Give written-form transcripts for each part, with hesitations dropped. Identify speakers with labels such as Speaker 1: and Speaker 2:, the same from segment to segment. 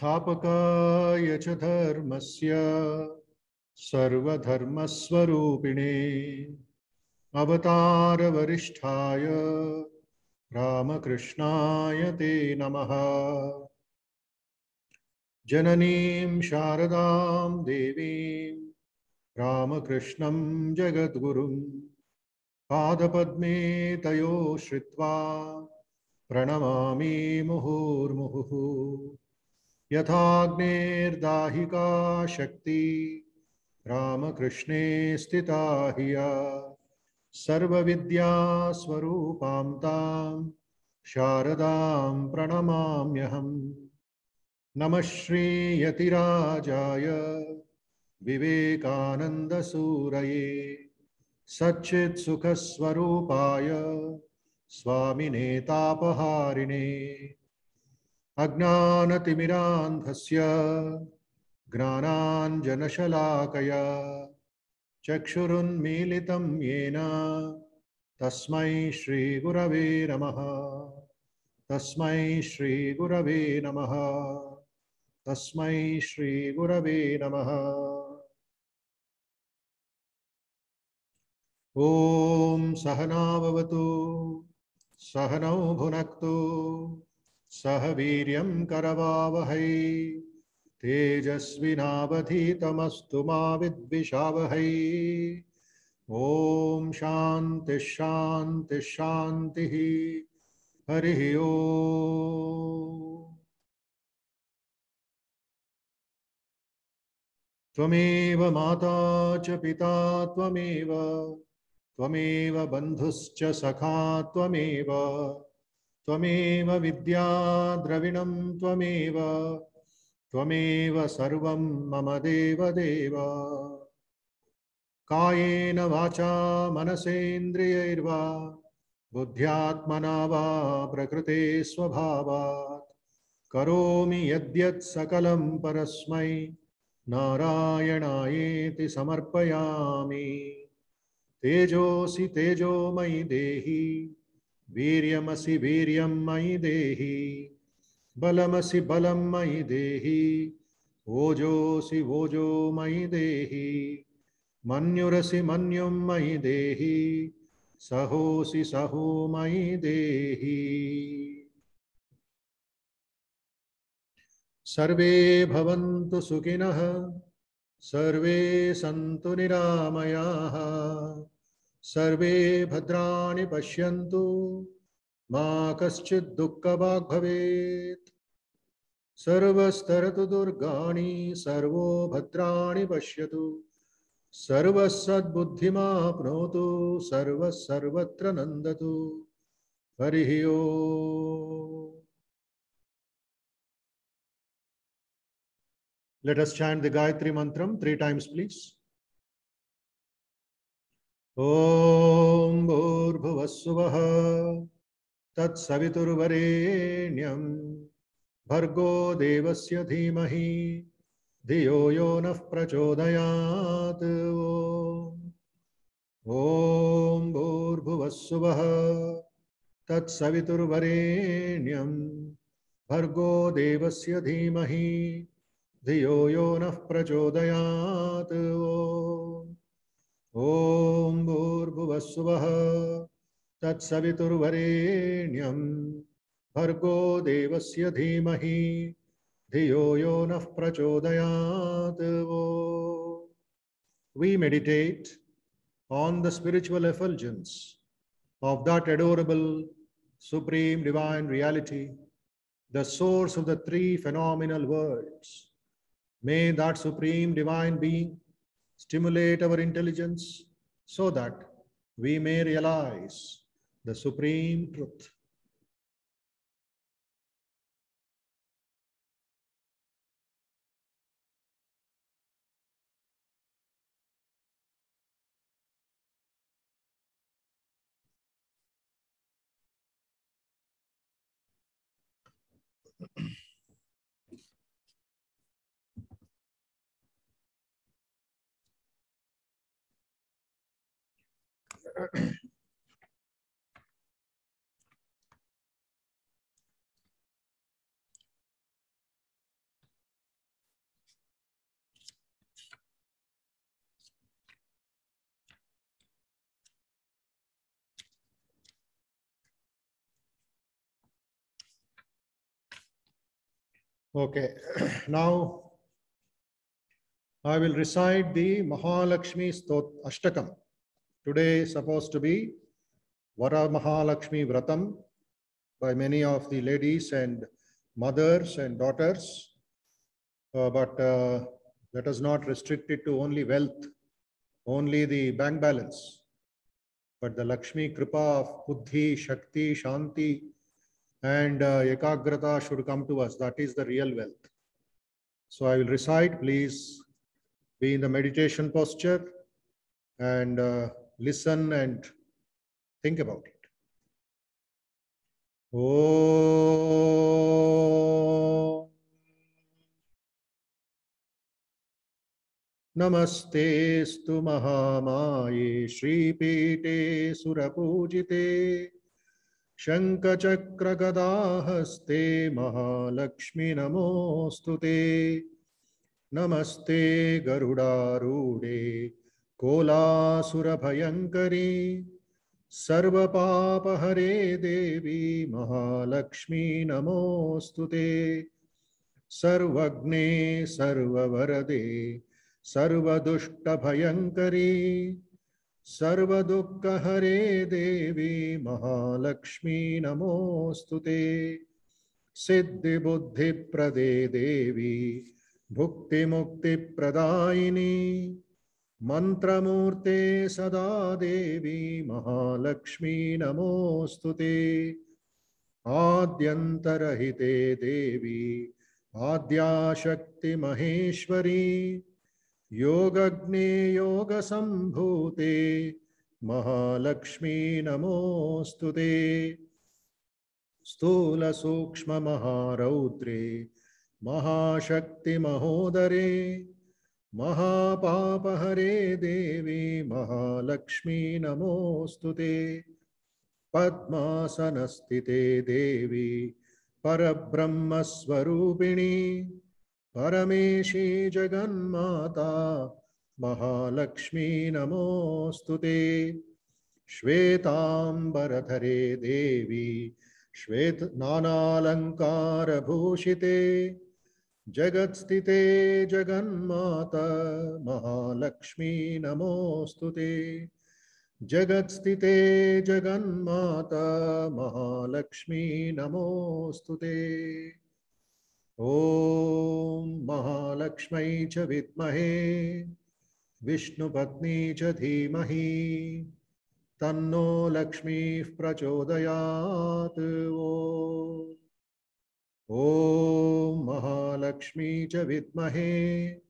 Speaker 1: स्थापकाय च धर्मस्य सर्वधर्मस्वरूपिणे अवतारवरिष्ठाय रामकृष्णाय ते नमः। जननीं शारदां देवीं रामकृष्णं जगद्गुरुं पादपद्मे तयो श्रित्वा प्रणमामि मुहुर्मुहुः। यथाग्नेर्दाहिका शक्ति रामकृष्णे स्थिता हिया सर्वविद्यास्वरूपां तां शारदां प्रणमाम्यहम्। नमः श्रीयतिराजाय विवेकानन्दसूरये सच्चित्सुखस्वरूपाय स्वामिने तापहारिणे अज्ञानतिमिरान्धस्य ज्ञानाञ्जनशलाकया चक्षुरुन्मीलितं येन तस्मै श्रीगुरवे नमः। तस्मै श्रीगुरवे नमः। तस्मै श्रीगुरवे नमः। ॐ सहना भवतु सहनौ भुनक्तु सह वीर्यं करवावहै तेजस्विनावधीतमस्तु मा विद्विषावहै। ॐ शान्ति शान्ति शान्तिः। हरिः ओम्। त्वमेव माता च पिता त्वमेव त्वमेव बन्धुश्च सखा त्वमेव त्वमेव विद्या द्रविणं त्वमेव त्वमेव सर्वं मम देवदेव। कायेन वाचा मनसेन्द्रियैर्वा बुद्ध्यात्मना वा प्रकृते स्वभावात् करोमि यद्यत् सकलं परस्मै नारायणायेति समर्पयामि। तेजोऽसि तेजोमयि देहि वीर्यमसि वीर्यं मयि देहि बलमसि बलं मयि देहि ओजोऽसि ओजो मयि देहि मन्युरसि मन्युं मयि देहि सहोऽसि सहो मयि देहि। सर्वे भवन्तु सुखिनः सर्वे सन्तु निरामयाः सर्वे भद्राणि पश्यन्तु मा कश्चित् दुःखभाग् भवेत्। सर्वस्तरतु दुर्गाणि सर्वो भद्राणि पश्यतु सर्वः सद्बुद्धिमाप्नोतु सर्वः सर्वत्र नन्दतु। हरिः ओम्। Let us chant the Gayatri Mantram 3 times, please. Om Bhurbhuvassuvaha Tatsaviturvarenyam Bhargo Devasya Dhimahi Dhiyo Yo Nah Prachodayat. Om Bhurbhuvassuvaha Tatsaviturvarenyam Bhargo Devasya Dhimahi धियो यो नः प्रचोदयात्। ॐ भूर्भुवस्सुवः तत्सवितुर्वरेण्यं भर्गो देवस्य धीमहि धियो यो नः प्रचोदयात्। We meditate on the spiritual effulgence of that adorable supreme divine reality, the source of the three phenomenal worlds. May that supreme divine being stimulate our intelligence so that we may realize the supreme truth. Okay, now I will recite the Mahalakshmi Ashtakam. Today is supposed to be Vara Mahalakshmi Vratam by many of the ladies and mothers and daughters, but let us not restrict it to only wealth, only the bank balance, but the Lakshmi Kripa of Buddhi, Shakti, Shanti, and Ekagrata should come to us. That is the real wealth. So I will recite, please be in the meditation posture and listen and think about it. Om Namastestu Mahamaye Shripite Surapujite Shankachakra-Gadahaste Mahalakshmi Namostute Namaste Garudarude Kolasura-Bhayankari Sarva-Papa-Hare Devi Mahalakshmi Namostute Sarvagne Sarva-Varade Sarva-Dushta-Bhayankari Sarva-Dukkha-Hare Devi Mahalakshmi Namostute Siddhi-Buddhi-Prade Devi Bhukti-Mukti-Pradayini Mantramurte Sada Devi Mahalakshmi Namostute Adyantarahite Devi Adya Shakti Maheshwari Yogagne Yoga Sambhute Mahalakshmi Namostute Stula Sukshma Maharautre Mahashakti Mahodare Mahapapahare Devi Mahalakshmi Namostute Padmasanastite Devi Parabrahmaswarupini Parameshi Jagannmata Mahalakshmi Namostute Shvetambaradhare Devi Shvet Nanalankara Bhushite Jagatstite Jagannmata Mahalakshmi Namostute Jagatstite Jagannmata Mahalakshmi Namostute Om Mahalakshmi cha vidmahe Vishnupatni cha dhimahi Tanno Lakshmi prachodayat Om Mahalakshmi cha vidmahe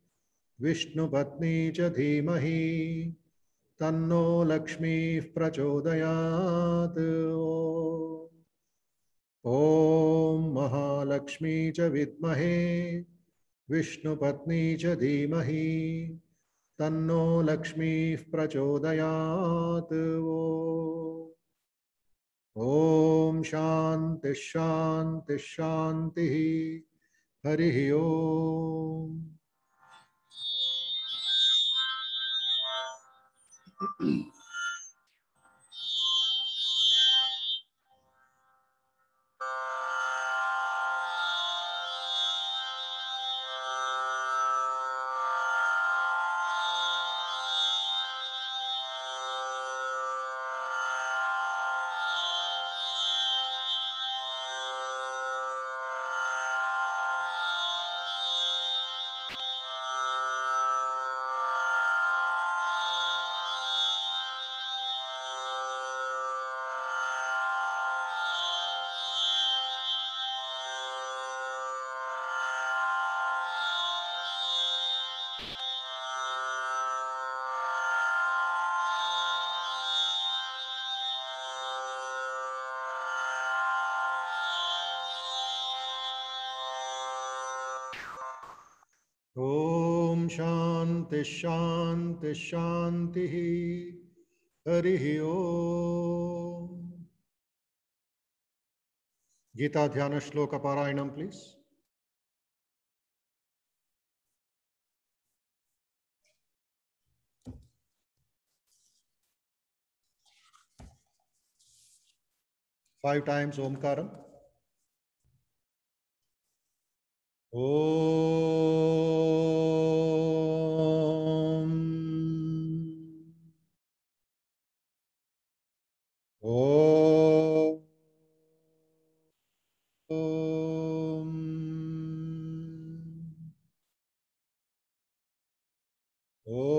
Speaker 1: Vishnupatni cha dhimahi Tanno Lakshmi prachodayat Om Mahalakshmi cha vidmahe Vishnupatni cha dhimahi Tanno Lakshmi prachodayat Om Shanti Shanti Shanti Hari Om Om Shanti Shanti Shanti हरिः ओम्। गीता ध्यान श्लोक पारायणम please. Five times Omkaram. Om. Om. Om.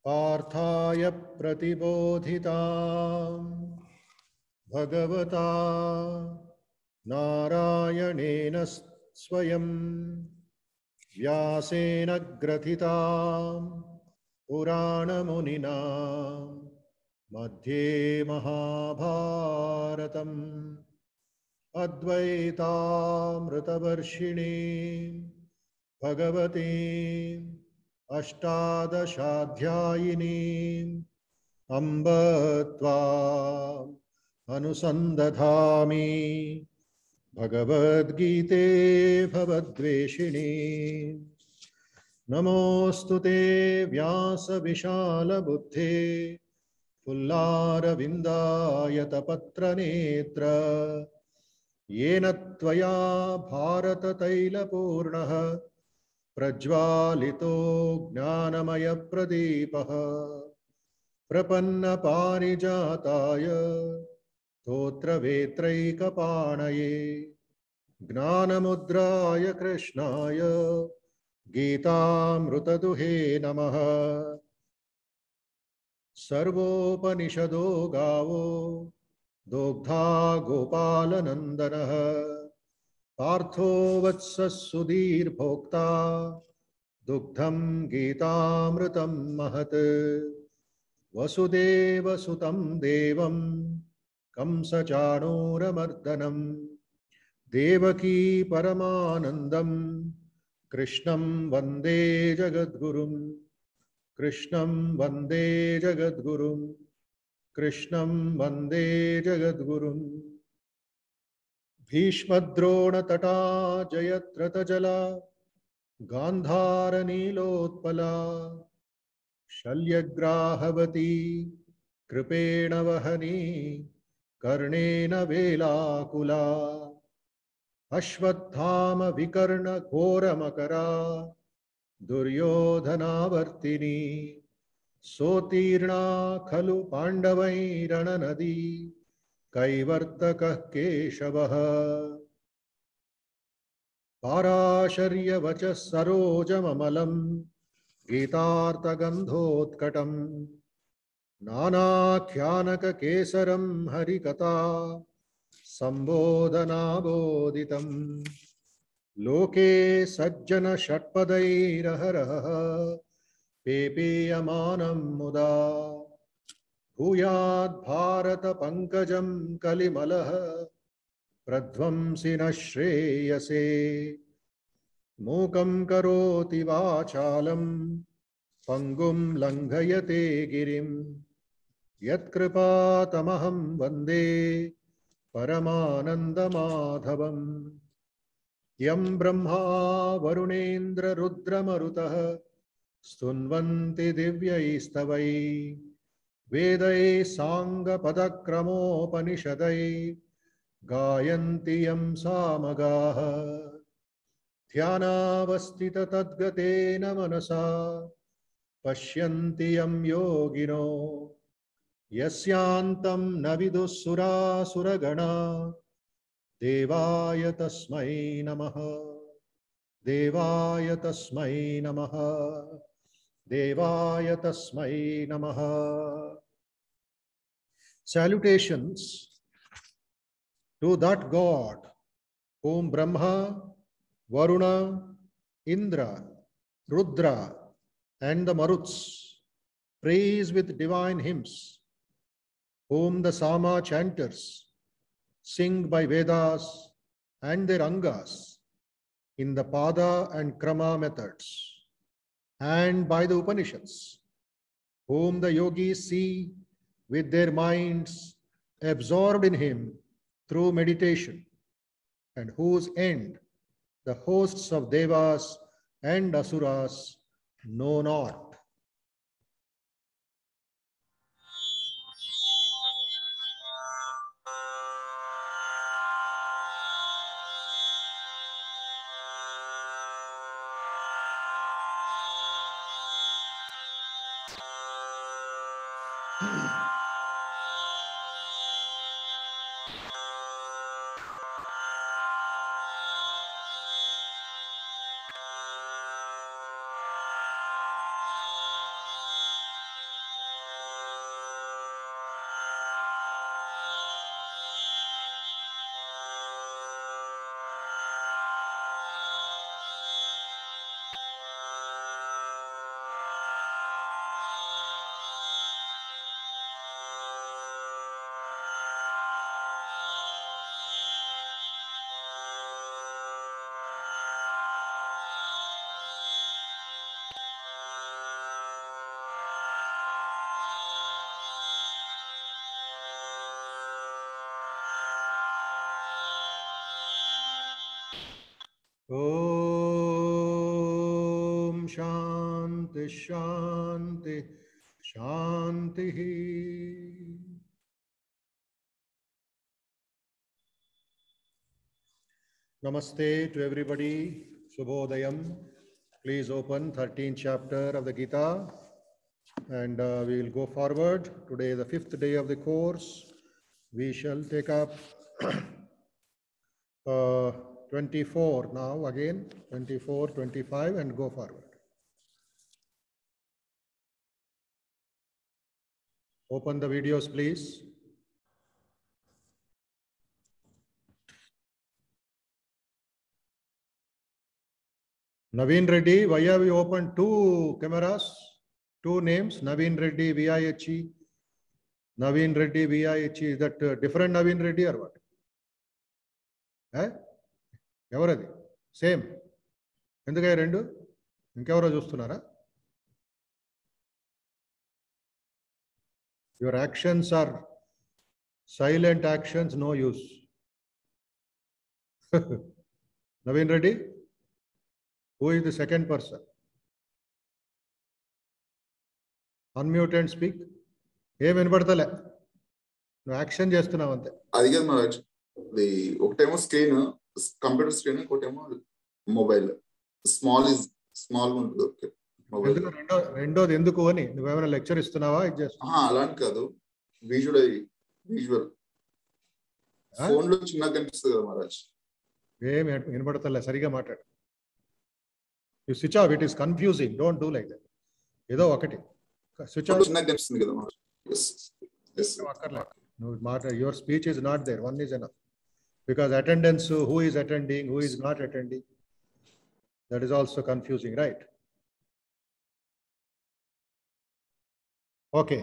Speaker 1: पार्थाय प्रतिबोधितां भगवता नारायणेन स्वयं व्यासेन ग्रथितां पुराणमुनिना मध्ये महाभारतम् अद्वैतामृतवर्षिणी भगवती अष्टादशाध्यायिनीम् अम्ब त्वाम् अनुसन्दधामि भगवद्गीते भवद्वेषिणी। नमोऽस्तु ते व्यासविशालबुद्धे पुल्लारविन्दायतपत्रनेत्र येन त्वया भारततैलपूर्णः प्रज्वालितो ज्ञानमयप्रदीपः प्रपन्नपारिजाताय स्तोत्रवेत्रैकपाणये ज्ञानमुद्राय कृष्णाय गीतामृतदुहे नमः। सर्वोपनिषदो गावो दोग्धा गोपालनन्दनः पार्थो वत्सः सुधीर्भोक्ता दुग्धं गीतामृतं महत्। वसुदेवसुतं देवं कंसचाणूरमर्दनं देवकी परमानन्दं कृष्णं वन्दे जगद्गुरुं। कृष्णं वन्दे जगद्गुरुं। कृष्णं वन्दे जगद्गुरुं। भीष्मद्रोणतटा जयद्रथजला गान्धारनीलोत्पला शल्यग्राहवती कृपेण वहनी कर्णेन वेलाकुला अश्वत्थाम विकर्ण घोरमकरा दुर्योधनावर्तिनी सोतीर्णा खलु पाण्डवैरणनदी कैवर्तकः केशवः। पाराशर्यवचः सरोजममलं गीतार्थगन्धोत्कटम् नानाख्यानककेसरं हरिकथा सम्बोधनाबोधितम्। लोके सज्जन षट्पदैरहरः पेपीयमानं मुदा भूयात् भारत पंकजं कलिमलः प्रध्वंसि न श्रेयसे। मूकं करोति वाचालं पंगुं लंघयते गिरिं यत्कृपातमहं वन्दे परमानन्दमाधवम्। यं ब्रह्मा वरुणेन्द्र रुद्रमरुतः स्तुन्वन्ति दिव्यैस्तवैः वेदैः साङ्गपदक्रमोपनिषदैः गायन्ति यं सामगाः। ध्यानावस्थिततद्गतेन मनसा पश्यन्ति यं योगिनो यस्यान्तं न विदुःसुरासुरगणा देवाय तस्मै नमः। देवाय तस्मै नमः। Devaya Tasmai Namaha. Salutations to that God whom Brahma, Varuna, Indra, Rudra, and the Maruts praise with divine hymns, whom the Sama chanters sing by Vedas and their Angas in the Pada and Krama methods, and by the Upanishads, whom the yogis see with their minds absorbed in him through meditation, and whose end the hosts of Devas and Asuras know not. Om Shanti Shanti Shanti. Namaste to everybody. Shubhodayam. Please open 13th chapter of the Gita and we will go forward. Today is the 5th day of the course. We shall take up 24 now again, 24, 25 and go forward. Open the videos, please. Naveen Reddy, why have you opened two cameras, two names, Naveen Reddy, VIHE? Naveen Reddy, VIHE, is that different Naveen Reddy or what? ఎవరది same ఎందుకయ్యా రెండు ఇంకెవరో చూస్తున్నారా? Your actions are silent actions, no use. Naveen Reddy, who is the second person? Unmute and speak. ఏం వినపడతలే, నువ్వు action చేస్తున్నావు అంతే.
Speaker 2: అది కాదు మహారాజ్, అది ఒకటేమో స్క్రీన్ కంప్యూటర్ స్క్రీన్, ఇంకోటేమో మొబైల్. స్మాల్ ఉంటుంది మొబైల్.
Speaker 1: రెండోది ఎందుకు అని నువ్వేమైనా లెక్చర్ ఇస్తున్నావా?
Speaker 2: అలాంటి కాదు, విజువల్ ఫోన్ లో చిన్నగా కనిపిస్తుంది కదా మహారాజ్.
Speaker 1: ఏం వినపడతలే, సరిగా మాట్లాడు. You switch off, it is confusing, don't do like that. ఏదో ఒకటి స్విచ్ ఆఫ్.
Speaker 2: చిన్నగా కనిపిస్తుంది కదా Maharaj.
Speaker 1: Your speech is not there. One is enough. Because attendance, who is attending, who is not attending, that is also confusing, right? Okay.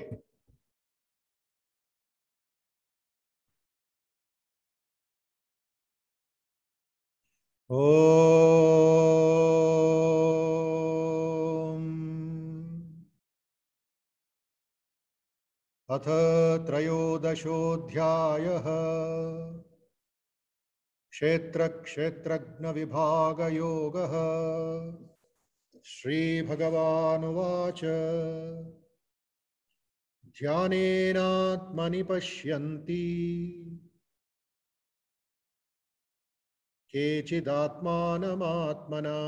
Speaker 1: अथ त्रयोदशोऽध्यायः क्षेत्रक्षेत्रज्ञविभागयोगः। श्रीभगवानुवाच ध्यानेनात्मनि पश्यन्ति केचिदात्मानमात्मना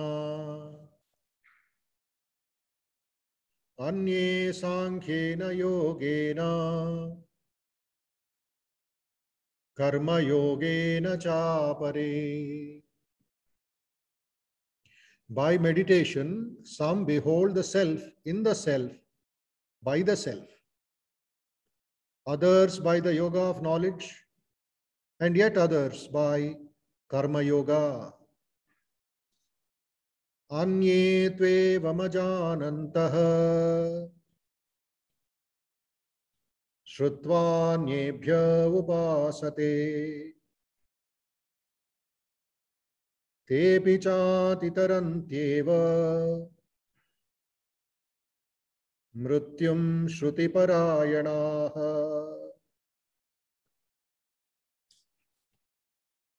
Speaker 1: अन्ये सांख्येन योगेन कर्मयोगेन चापरे। By meditation, some behold the self in the self by the self, others by the yoga of knowledge, and yet others by karma yoga. Anye tvevamajanantah Shrutvanyebhya upasate tepi chatitarantyeva mrutyum shrutiparayanaha.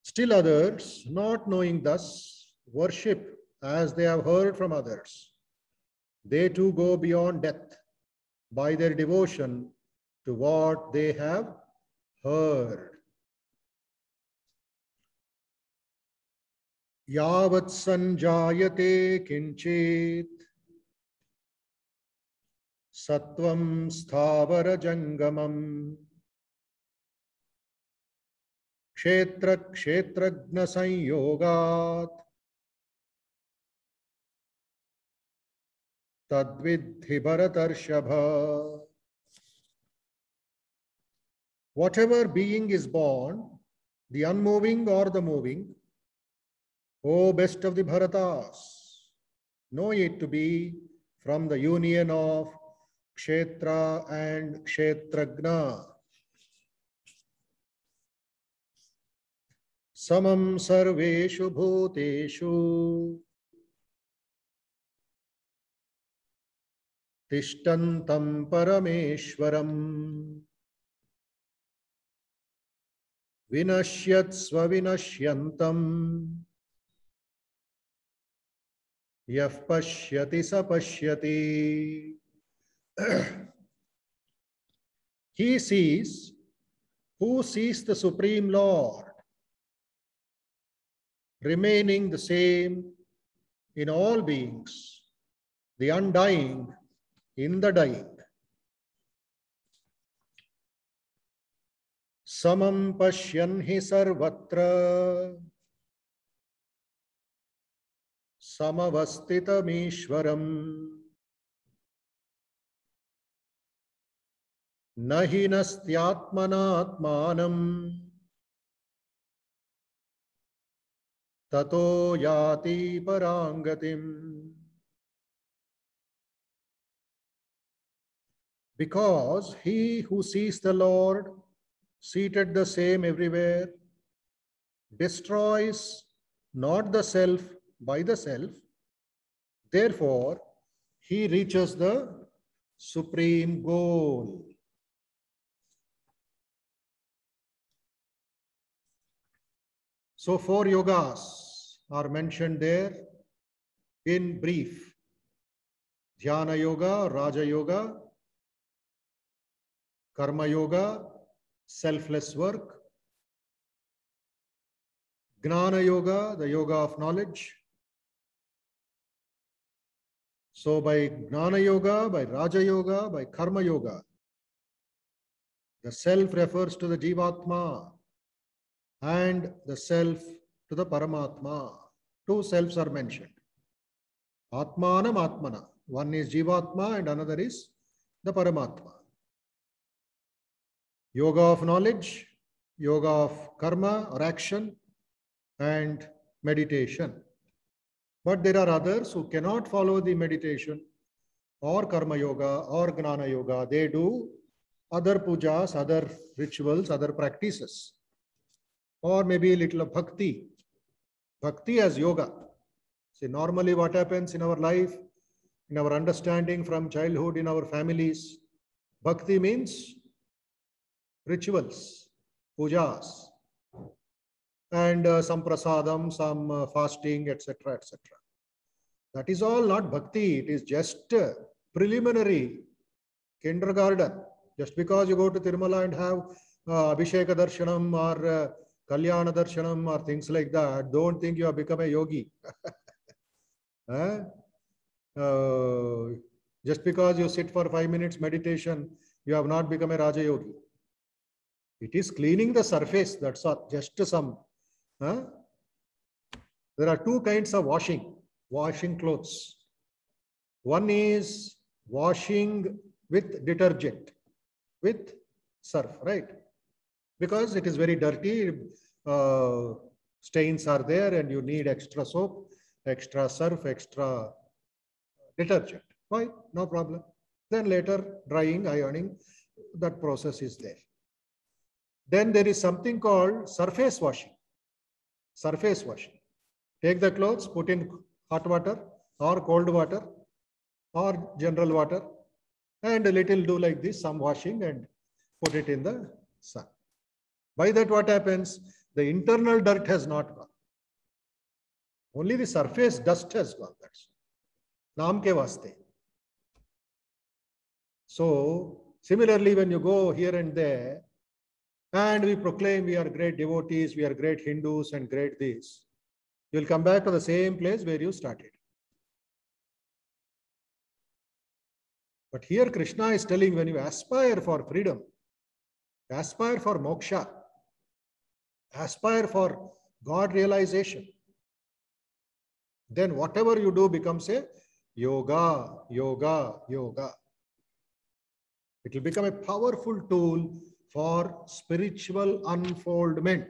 Speaker 1: Still others, not knowing thus, worship as they have heard from others. They too go beyond death by their devotion to what they have heard. Yavat sanjayate kinchit sattvam sthavara jangamam kshetra kshetragna sanyogat tadvidhi bharatarshava. Whatever being is born, the unmoving or the moving, O best of the Bharatas, know it to be from the union of Kshetra and Kshetragna. Samam sarveshu bhuteshu tishtantam parameshwaram vinashyat svavinashyantam yaf pashyati sapashyati. He sees who sees the Supreme Lord remaining the same in all beings, the undying in the dying. Samam pashyanhi sarvatra samavasthitamishwaram nahi nastyatmanatmanam tato yati parangatim. Because he who sees the Lord seated the same everywhere destroys not the self by the self, therefore he reaches the supreme goal. So 4 yogas are mentioned there in brief: Dhyana Yoga, Raja Yoga, Karma Yoga, selfless work; Gnana Yoga, the yoga of knowledge. So by Gnana Yoga, by Raja Yoga, by Karma Yoga, the self refers to the Jivatma and the self to the Paramatma. 2 selves are mentioned. Atmanam Atmana. One is Jivatma and another is the Paramatma. Yoga of knowledge, yoga of karma or action, and meditation. But there are others who cannot follow the meditation or karma yoga or gnana yoga. They do other pujas, other rituals, other practices, or maybe a little of bhakti. Bhakti as yoga. See, normally what happens in our life, in our understanding from childhood, in our families, bhakti means rituals, pujas, and some prasadam, some fasting, etc., etc. That is all not bhakti. It is just preliminary kindergarten. Just because you go to Tirumala and have Abhisheka Darshanam or Kalyana Darshanam or things like that, don't think you have become a yogi. Just because you sit for 5 minutes meditation, you have not become a Raja Yogi. It is cleaning the surface, that's all, just some. There are 2 kinds of washing. washing clothes. One is washing with detergent, with surf, right? Because it is very dirty, stains are there and you need extra soap, extra surf, extra detergent. Fine, no problem. Then later drying, ironing, that process is there. Then there is something called surface washing. Surface washing. Take the clothes, put in hot water or cold water or general water, and a little do like this, some washing, and put it in the sun. By that what happens? The internal dirt has not gone. Only the surface dust has gone. That's naam ke vaste. So similarly, when you go here and there and we proclaim we are great devotees, we are great Hindus and great this, you will come back to the same place where you started. But here Krishna is telling, when you aspire for freedom, aspire for moksha, aspire for God realization, then whatever you do becomes a yoga, yoga, yoga. It will become a powerful tool for spiritual unfoldment.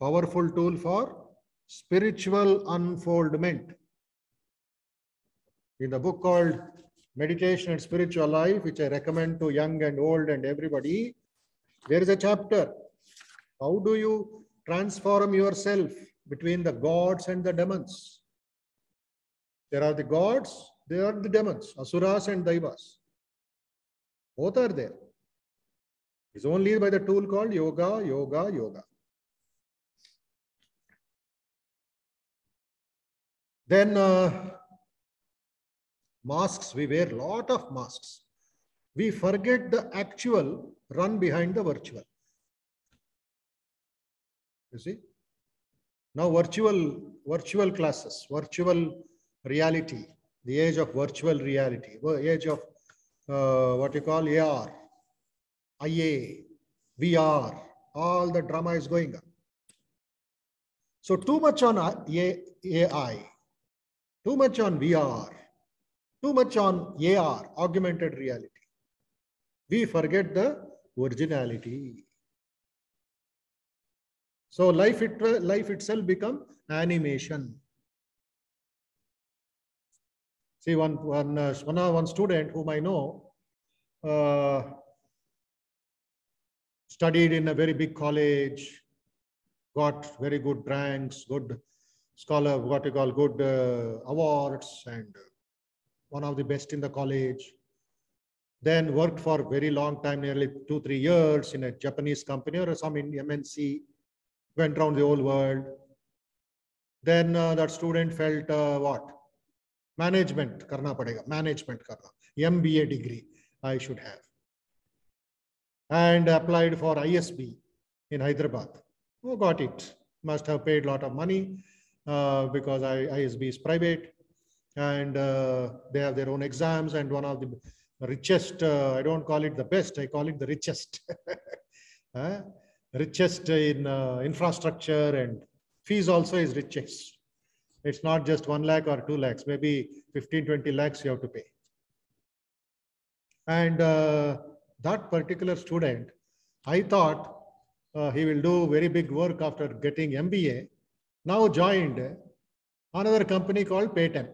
Speaker 1: Powerful tool for spiritual unfoldment. In the book called Meditation and Spiritual Life, which I recommend to young and old and everybody, there is a chapter. How do you transform yourself between the gods and the demons? There are the gods, there are the demons, asuras and daivas. Both are there. It's only by the tool called yoga, yoga, yoga. Then masks, we wear a lot of masks. We forget the actual, run behind the virtual. You see? Now virtual classes, virtual reality, the age of virtual reality, age of what you call AR, IA, VR, all the drama is going on. So too much on AI, too much on VR, too much on AR, augmented reality. We forget the originality. So life itself become animation. See, one student whom I know studied in a very big college, got very good ranks, good scholar, what you call good awards, and one of the best in the college. Then worked for a very long time, nearly 2-3 years in a Japanese company or some in MNC, went around the whole world. Then that student felt what? Management karna padega, management karna, MBA degree I should have. And applied for ISB in Hyderabad. Oh, got it. Must have paid a lot of money because ISB is private and they have their own exams, and one of the richest, I don't call it the best, I call it the richest. Richest in infrastructure, and fees also is richest. It's not just 1 lakh or 2 lakhs, maybe 15-20 lakhs you have to pay. And that particular student, I thought he will do very big work after getting MBA. Now joined another company called Paytm.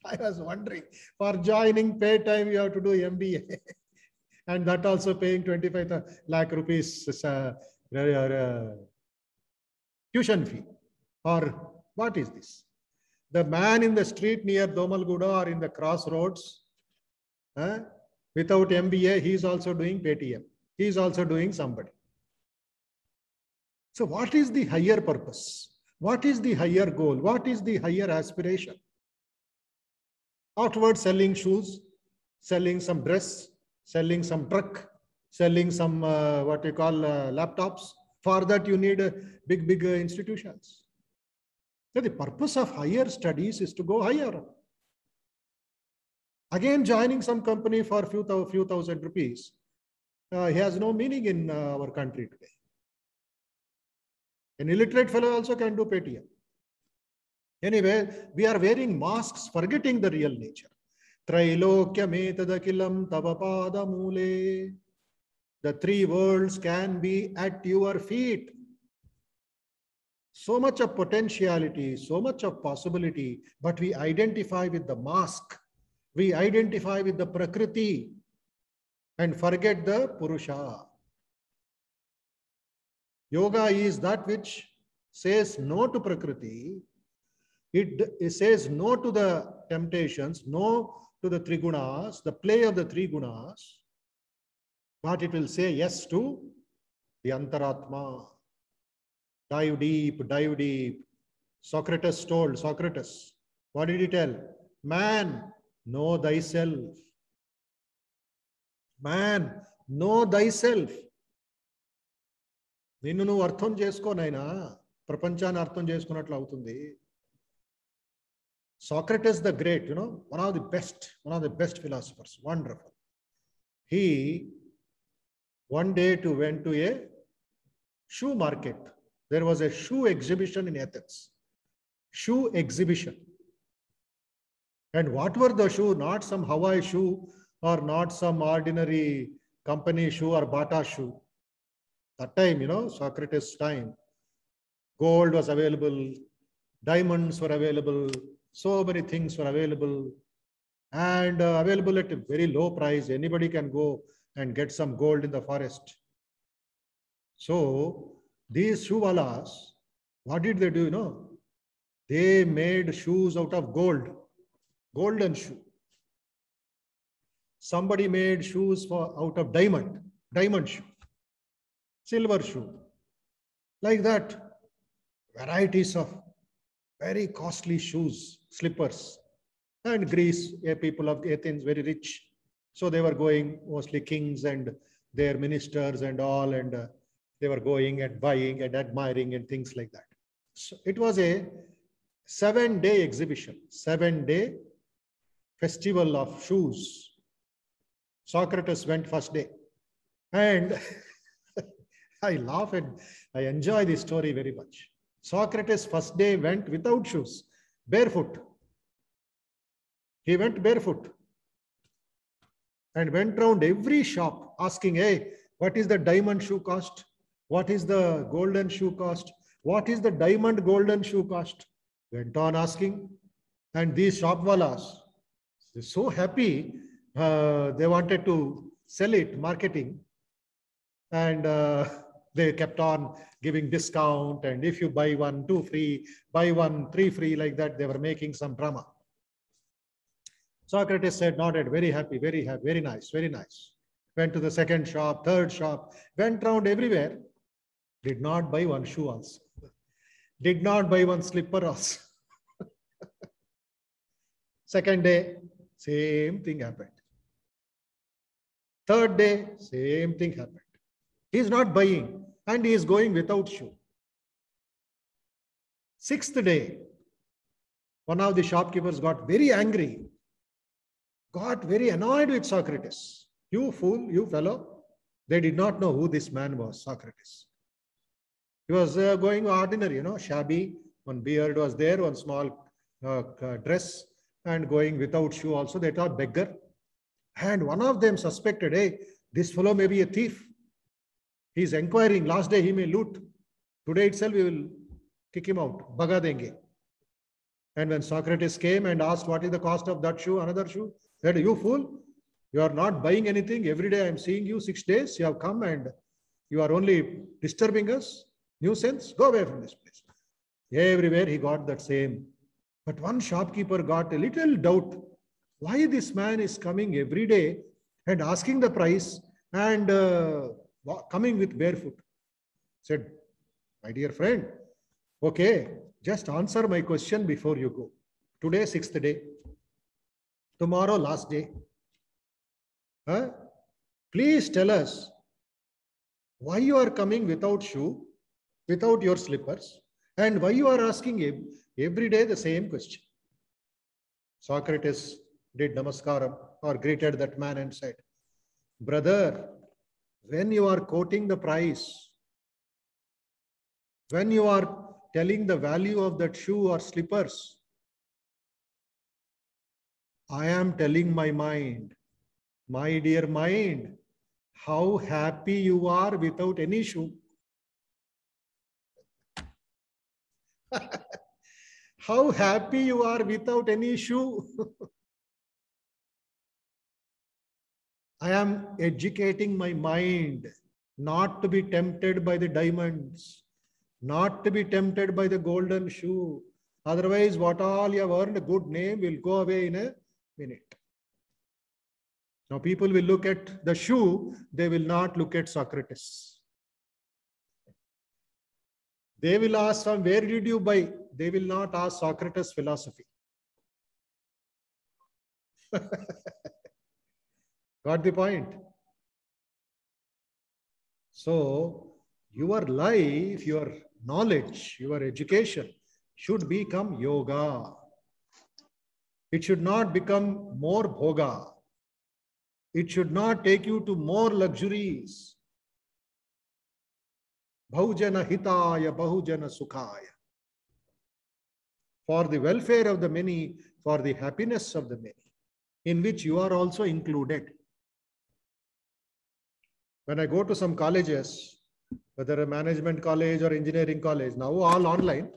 Speaker 1: I was wondering, for joining Paytm, you have to do MBA. And that also paying 25 lakh rupees tuition fee. Or what is this? The man in the street near Domalguda or in the crossroads, without MBA, he is also doing Paytm. He is also doing somebody. So what is the higher purpose? What is the higher goal? What is the higher aspiration? Outward selling shoes, selling some dress, selling some truck, selling some what you call laptops. For that you need big institutions. So the purpose of higher studies is to go higher. Again, joining some company for few thousand rupees, he has no meaning in our country today. An illiterate fellow also can do Paytm. Anyway, we are wearing masks, forgetting the real nature. Trailokyametakilam tavapada mule. The three worlds can be at your feet. So much of potentiality, so much of possibility, but we identify with the mask. We identify with the Prakriti and forget the Purusha. Yoga is that which says no to Prakriti. It says no to the temptations, no to the Trigunas, the play of the three gunas, but it will say yes to the Antaratma. Dive deep, dive deep. Socrates told, Socrates, what did he tell? Man, know thyself. Man, know thyself. నిన్ను నువ్వు అర్థం చేసుకోనైనా ప్రపంచాన్ని అర్థం చేసుకున్నట్లు అవుతుంది. Socrates the Great, one of the best philosophers, wonderful. He one day went to a shoe market. There was a shoe exhibition in Athens. Shoe exhibition. And what were the shoe? Not some Hawaii shoe or not some ordinary company shoe or Bata shoe. That time, Socrates' time, gold was available, diamonds were available, so many things were available, and available at a very low price. Anybody can go and get some gold in the forest. So these shoewalas, what did they do? They made shoes out of gold, golden shoe. Somebody made shoes out of diamond shoe, silver shoe. Like that, varieties of very costly shoes, slippers. And Greece, people of Athens, very rich. So they were going, mostly kings and their ministers and all, and they were going and buying and admiring and things like that. So it was a 7-day exhibition, 7-day festival of shoes. Socrates went first day. And I laugh and I enjoy this story very much. Socrates first day went without shoes, barefoot. He went barefoot and went round every shop asking, hey, what is the diamond shoe cost? What is the golden shoe cost? What is the diamond golden shoe cost? Went on asking. And these shopwalas, they're so happy, they wanted to sell it, marketing. And they kept on giving discount. And if you buy 1, 2 free, buy 1, 3 free, like that, they were making some drama. Socrates said, nodded, very happy, very nice, very nice. Went to the second shop, third shop, went round everywhere. Did not buy one shoe also. Did not buy one slipper also. Second day, same thing happened. Third day, same thing happened. He is not buying and he is going without shoe. Sixth day, one of the shopkeepers got very angry, got very annoyed with Socrates. You fool, you fellow. They did not know who this man was, Socrates. He was going ordinary, shabby. One beard was there, one small dress, and going without shoe also. They thought beggar. And one of them suspected, hey, this fellow may be a thief. He is inquiring. Last day he may loot. Today itself we will kick him out. Baga denge. And when Socrates came and asked what is the cost of that shoe, another shoe, said, you fool, you are not buying anything. Every day I am seeing you 6 days. You have come and you are only disturbing us. Nuisance. Go away from this place. Everywhere he got that same. But one shopkeeper got a little doubt. Why this man is coming every day and asking the price and coming with barefoot? Said, my dear friend, okay, just answer my question before you go. Today, 6th day. Tomorrow, last day. Please tell us why you are coming without shoe, without your slippers, and why you are asking every day the same question. Socrates did namaskaram or greeted that man and said, brother, when you are quoting the price, When you are telling the value of that shoe or slippers, I am telling my mind, my dear mind, how happy you are without any shoe. How happy you are without any shoe. I am educating my mind not to be tempted by the diamonds, not to be tempted by the golden shoe. Otherwise, what all you have earned, a good name, will go away in a minute. Now, people will look at the shoe, they will not look at Socrates. They will ask, from where did you buy? They will not ask Socrates' philosophy. Got the point? So, your life, your knowledge, your education should become yoga. It should not become more bhoga. It should not take you to more luxuries. Bahujana hitaya, bahujana sukhaya. For the welfare of the many, for the happiness of the many, in which you are also included. When I go to some colleges, whether a management college or engineering college, now all online,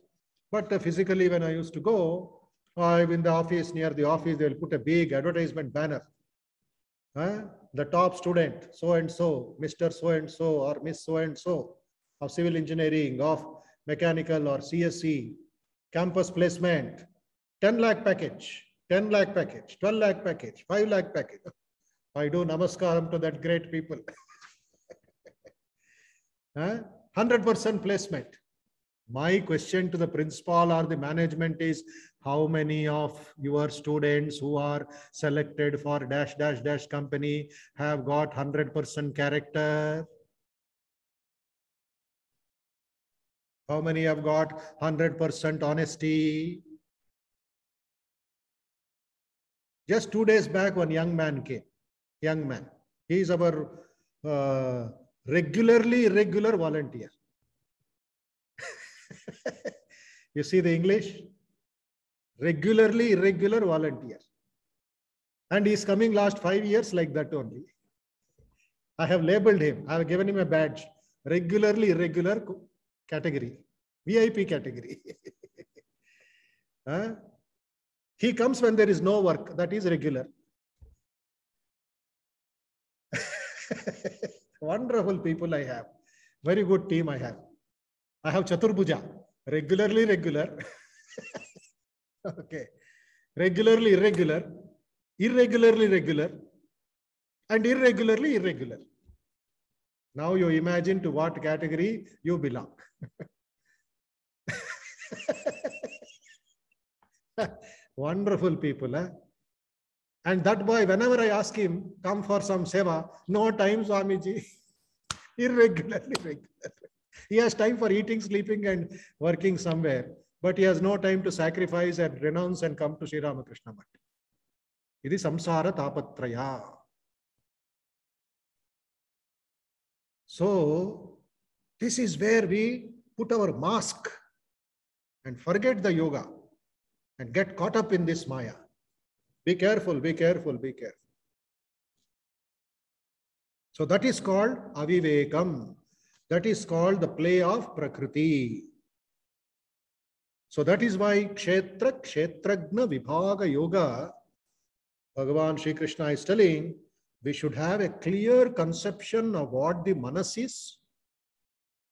Speaker 1: but physically when I used to go, in the office, near the office, they will put a big advertisement banner. The top student, so-and-so, Mr. So-and-so or Miss So-and-so of civil engineering, of mechanical or CSE, campus placement, 10 lakh package, 10 lakh package, 12 lakh package, 5 lakh package. I do namaskaram to that great people. 100% placement. My question to the principal or the management is, how many of your students who are selected for dash dash dash company have got 100% character? How many have got 100% honesty? Just 2 days back, one young man came. Young man. He is our regularly irregular volunteer. You see the English? Regularly irregular volunteer. And he is coming last 5 years like that only. I have labeled him. I have given him a badge. Regularly irregular category. VIP category. He comes when there is no work. That is regular. Wonderful people I have. Very good team I have. I have Chaturbhuja. Regularly regular. Okay. Regularly irregular. Irregularly regular. And irregularly irregular. Now you imagine to what category you belong. Wonderful people. And that boy, whenever I ask him, come for some seva, no time, Swamiji. Irregularly regular. He has time for eating, sleeping, and working somewhere. But he has no time to sacrifice and renounce and come to Sri Ramakrishna Math. This is samsara tapatraya. So, this is where we put our mask and forget the yoga and get caught up in this maya. Be careful, be careful, be careful. So that is called avivekam. That is called the play of Prakriti. So that is why Kshetra, Kshetragna, Vibhaga Yoga, Bhagavan Sri Krishna is telling, we should have a clear conception of what the manas is.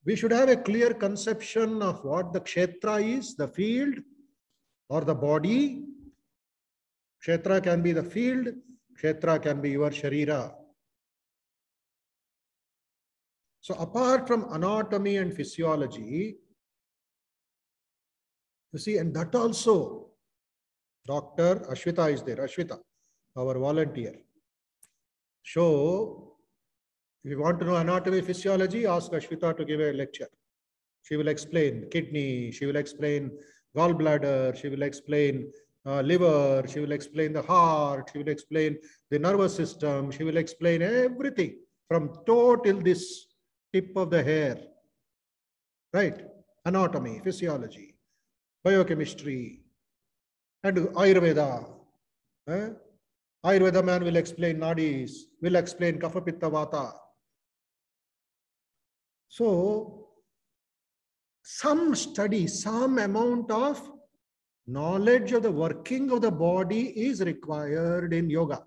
Speaker 1: We should have a clear conception of what the Kshetra is, the field or the body. Kshetra can be the field, Kshetra can be your Sharira. So apart from anatomy and physiology, you see, and that also, Dr. Ashwita is there, Ashwita, our volunteer. So, if you want to know anatomy, physiology, ask Ashwita to give a lecture. She will explain kidney, she will explain gallbladder, she will explain liver, she will explain the heart, she will explain the nervous system, she will explain everything from toe till this tip of the hair, right? anatomy, physiology, biochemistry, and Ayurveda. Ayurveda man will explain nadis, will explain kapha pitta vata. So, some study, some amount of knowledge of the working of the body is required in yoga.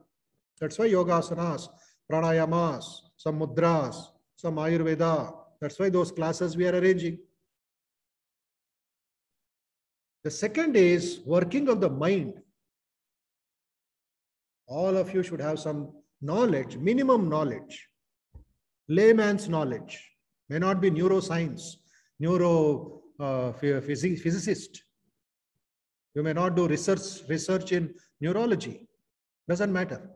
Speaker 1: That's why yoga asanas, pranayamas, some mudras, some Ayurveda. That's why those classes we are arranging. The second is working of the mind. All of you should have some knowledge, minimum knowledge, layman's knowledge. May not be neuroscience, physicist. You may not do research in neurology. Doesn't matter.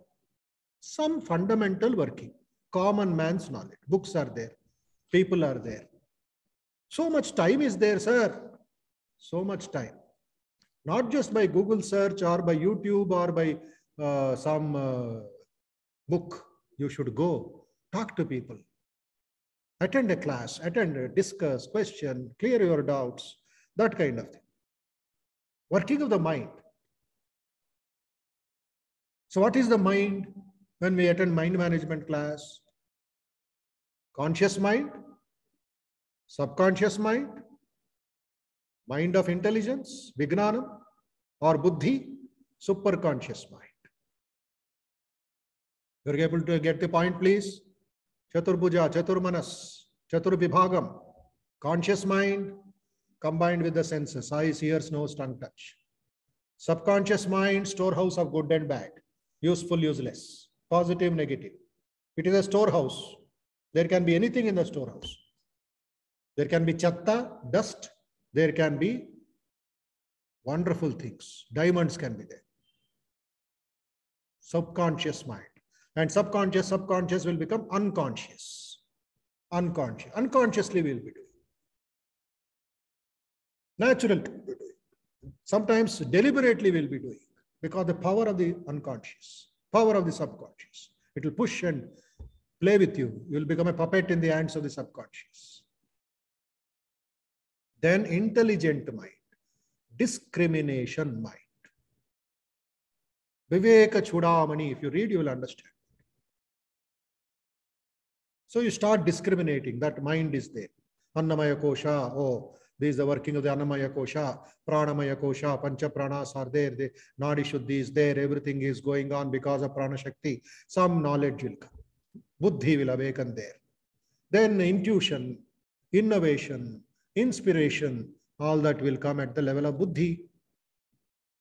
Speaker 1: Some fundamental working, common man's knowledge. Books are there. People are there. So much time is there, sir. So much time. Not just by Google search or by YouTube or by some book. You should go, talk to people. Attend a class, discuss, question, clear your doubts, that kind of thing. Working of the mind. So what is the mind when we attend mind management class? Conscious mind, subconscious mind, mind of intelligence, Vijnanam, or Buddhi, superconscious mind. You're able to get the point, please? Chaturbhuja, Chaturmanas, Chaturbhibhagam, conscious mind combined with the senses, eyes, ears, nose, tongue, touch. Subconscious mind, storehouse of good and bad, useful, useless, positive, negative. It is a storehouse. There can be anything in the storehouse. There can be chatta, dust. There can be wonderful things. Diamonds can be there. Subconscious mind. And subconscious will become unconscious. Unconsciously we will be doing. Natural. Sometimes deliberately we will be doing. Because the power of the unconscious, power of the subconscious. It will push and play with you. You will become a puppet in the hands of the subconscious. Then intelligent mind. Discrimination mind. Viveka Chudamani, if you read, you will understand. So you start discriminating, that mind is there. Annamaya Kosha, oh, this is the working of the Annamaya Kosha, Pranamaya Kosha, Pancha Pranas are there, the Nadi Shuddhi is there, everything is going on because of Prana Shakti. Some knowledge will come. Buddhi will awaken there. Then intuition, innovation, inspiration, all that will come at the level of Buddhi.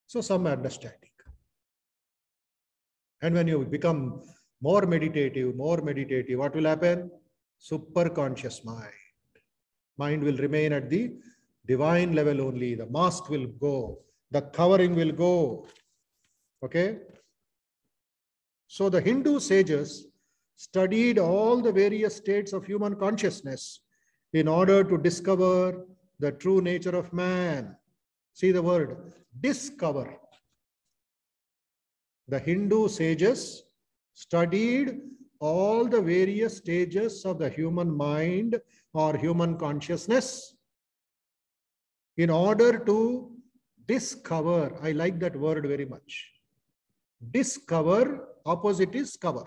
Speaker 1: So some understanding. And when you become more meditative, what will happen? Superconscious mind. Mind will remain at the divine level only. The mask will go. The covering will go. Okay? So the Hindu sages studied all the various states of human consciousness in order to discover the true nature of man. See the word, discover. The Hindu sages studied all the various stages of the human mind or human consciousness in order to discover. I like that word very much. Discover, opposite is cover.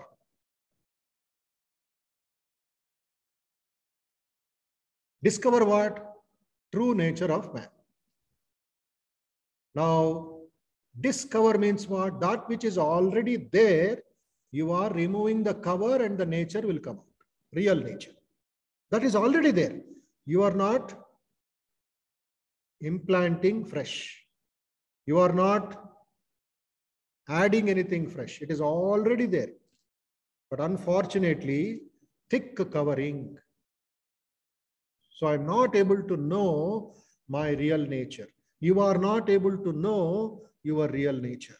Speaker 1: Discover what? True nature of man. Now, discover means what? That which is already there, you are removing the cover and the nature will come out. Real nature. That is already there. You are not implanting fresh. You are not adding anything fresh. It is already there. But unfortunately, thick covering. So I'm not able to know my real nature. You are not able to know your real nature.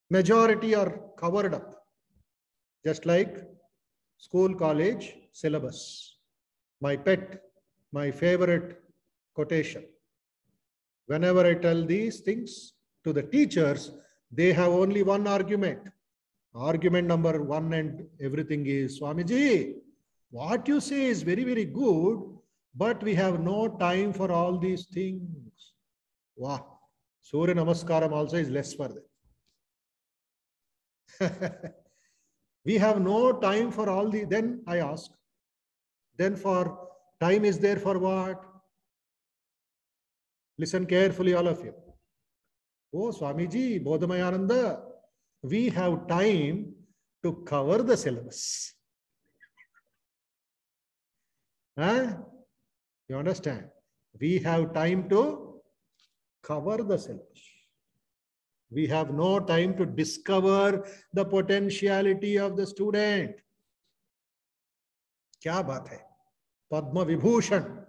Speaker 1: Majority are covered up. Just like school, college, syllabus. My pet, my favorite quotation. Whenever I tell these things to the teachers, they have only one argument. Argument number one and everything is, Swamiji, what you say is very, very good, But we have no time for all these things. Wow. Surya Namaskaram also is less for them. We have no time for all the. Then I ask, then for time is there for what? Listen carefully, all of you. Oh, Swamiji, Bodhamayananda, we have time to cover the syllabus. Huh? You understand? We have time to cover the syllabus. We have no time to discover the potentiality of the student. Kya baat hai? Padma Vibhushan.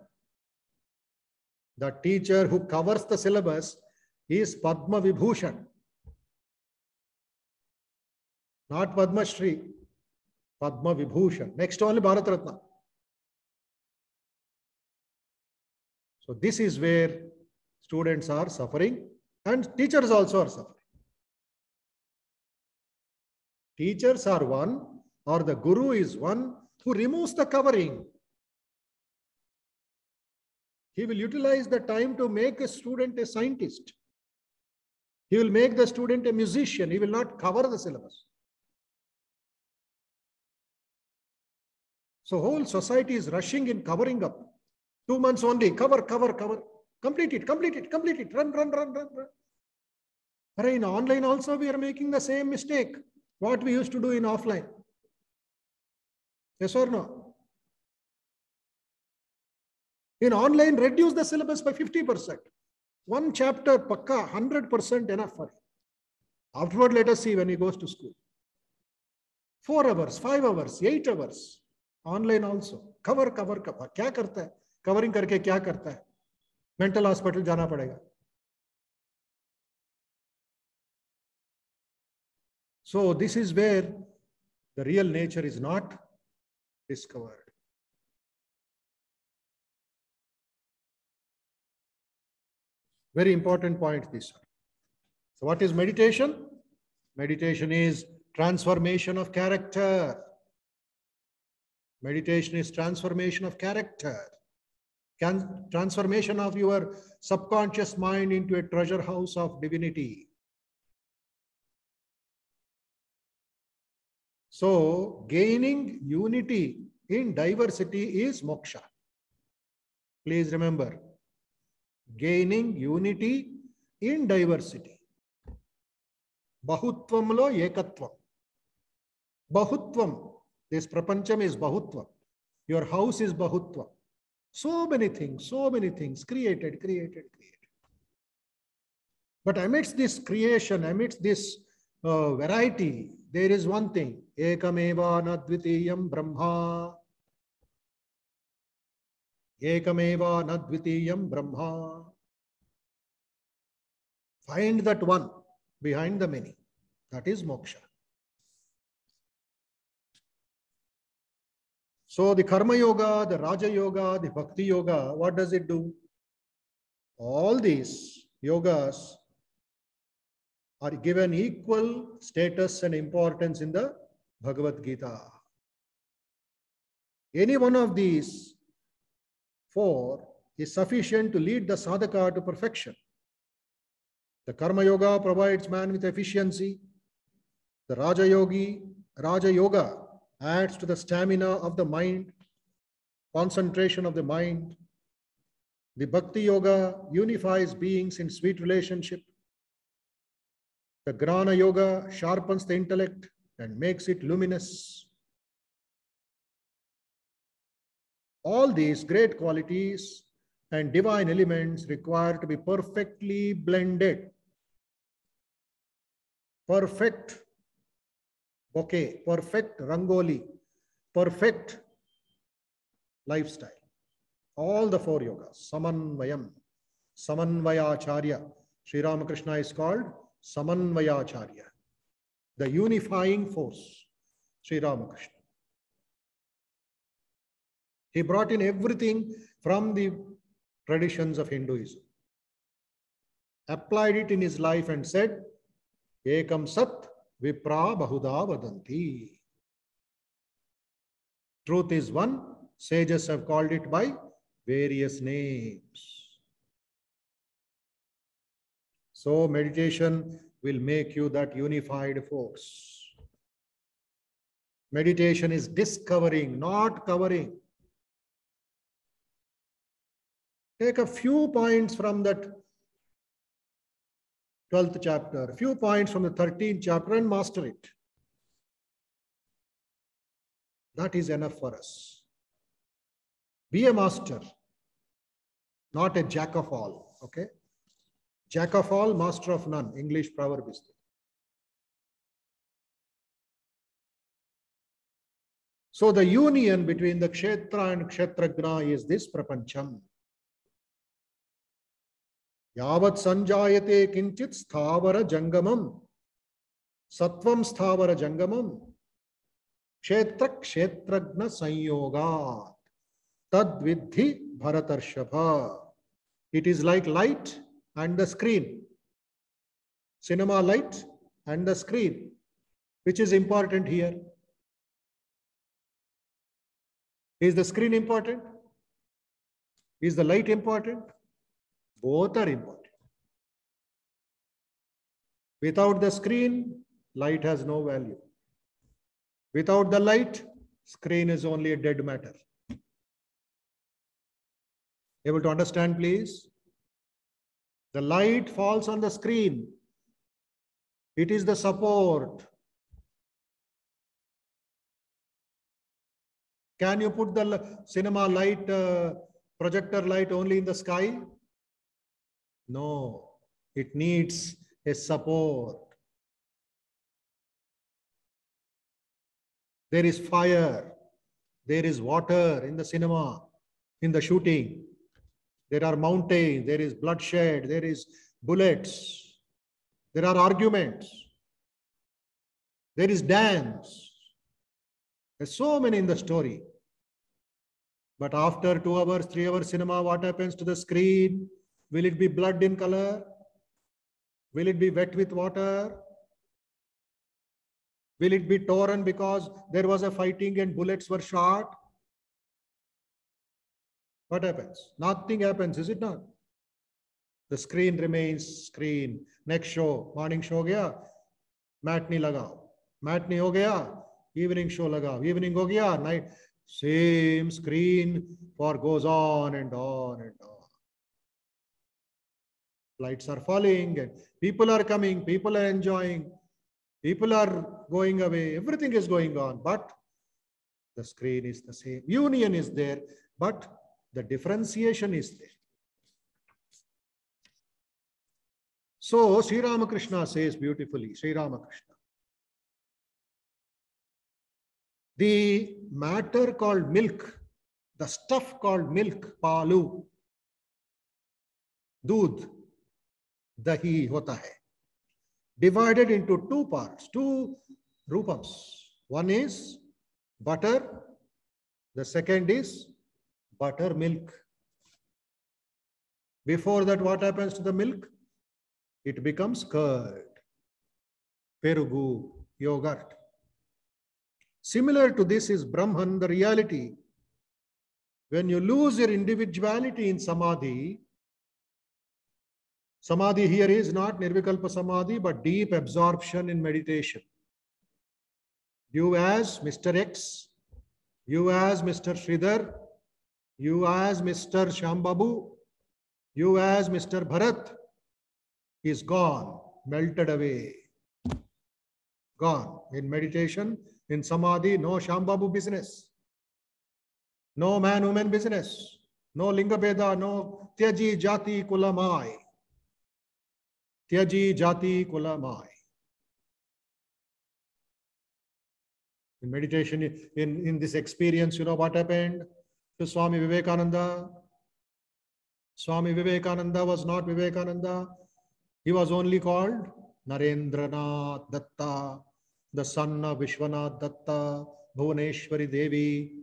Speaker 1: The teacher who covers the syllabus is Padma Vibhushan. Not Padma Shri. Padma Vibhushan. Next only Bharat Ratna. So this is where students are suffering and teachers also are suffering. Teachers are one, or the guru is one who removes the covering. He will utilize the time to make a student a scientist. He will make the student a musician. He will not cover the syllabus. So whole society is rushing in covering up. 2 months only, cover. Complete it, run. But in online also we are making the same mistake. What we used to do in offline. Yes or no? In online, reduce the syllabus by 50%. One chapter, pakka, 100% enough for him. Afterward, let us see when he goes to school. 4 hours, 5 hours, 8 hours. Online also. Cover. क्या करता है? Covering करके क्या करता है? Mental hospital जाना पड़ेगा. So this is where the real nature is not discovered. Very important point this one. So what is meditation? Meditation is transformation of character. Meditation is transformation of character. Transformation of your subconscious mind into a treasure house of divinity. So gaining unity in diversity is moksha. Please remember, gaining unity in diversity. Bahuttvamlo ekatvam. Bahutvam. This prapancham is bahutvam. Your house is bahutvam. So many things, created. But amidst this creation, amidst this variety, there is one thing. Ekameva nadvitiyam brahma. Ekameva nadvitiyam brahma. Find that one behind the many. That is moksha. So the karma yoga, the raja yoga, the bhakti yoga, what does it do? All these yogas are given equal status and importance in the Bhagavad Gita. Any one of these 4 is sufficient to lead the sadhaka to perfection. The karma yoga provides man with efficiency. The raja yoga adds to the stamina of the mind, concentration of the mind. The bhakti yoga unifies beings in sweet relationship. The Gnana yoga sharpens the intellect and makes it luminous. All these great qualities and divine elements require to be perfectly blended. Perfect bouquet, perfect rangoli, perfect lifestyle. All the 4 yogas, Samanvayam, Samanvayacharya. Sri Ramakrishna is called Samanvayacharya, the unifying force, Sri Ramakrishna. He brought in everything from the traditions of Hinduism, applied it in his life and said, Ekam Sat Vipra Bahuda Vadanti. Truth is one. Sages have called it by various names. So meditation will make you that unified force. Meditation is discovering, not covering. Take a few points from that 12th chapter, a few points from the 13th chapter and master it. That is enough for us. Be a master, not a jack of all. Okay? Jack of all, master of none. English proverb is there. So the union between the Kshetra and Kshetragna is this Prapancham. Yavat sanjayate kinchit sthavara jangamam. Sattvam sthavara jangamam. Kshetra kshetragna sanyogat. Tad vidhi bharatarshapha. It is like light and the screen. Cinema light and the screen. Which is important here? Is the screen important? Is the light important? Both are important. Without the screen, light has no value. Without the light, screen is only a dead matter. Able to understand, please? The light falls on the screen. It is the support. Can you put the cinema light, projector light only in the sky? No, it needs a support. There is fire, there is water in the cinema, in the shooting. There are mountains, there is bloodshed, there is bullets, there are arguments, there is dance. There's so many in the story. But after 2 hours, 3 hours cinema, what happens to the screen? Will it be blood in color? Will it be wet with water? Will it be torn because there was a fighting and bullets were shot? What happens? Nothing happens, is it not? The screen remains screen. Next show, morning show gaya, matinee lagao. Matinee ho gaya, evening show lagao. Evening ho gaya, night. Same screen for goes on and on and on. Lights are falling and people are coming, people are enjoying, people are going away, everything is going on, but the screen is the same. Union is there, but the differentiation is there. So Sri Ramakrishna says beautifully, Sri Ramakrishna, the matter called milk, the stuff called milk, palu, दूध, dahi hota hai, divided into 2 parts, 2 rupams. One is butter, the second is buttermilk. Before that, what happens to the milk? It becomes curd, perugu, yogurt. Similar to this is Brahman, the reality. When you lose your individuality in samadhi, samadhi here is not nirvikalpa samadhi, but deep absorption in meditation. You as Mr. X, you as Mr. Sridhar, you as Mr. Shambabu, you as Mr. Bharat is gone, melted away. Gone. In meditation, in samadhi, no Shambabu business. No man-woman business. No linga beda, no tyaji jati kulamai. Tyaji jati kulamai. In meditation, in this experience, you know what happened to Swami Vivekananda? Swami Vivekananda was not Vivekananda. He was only called Narendranath Datta, the son of Vishwanath Datta, Bhuvaneshwari Devi.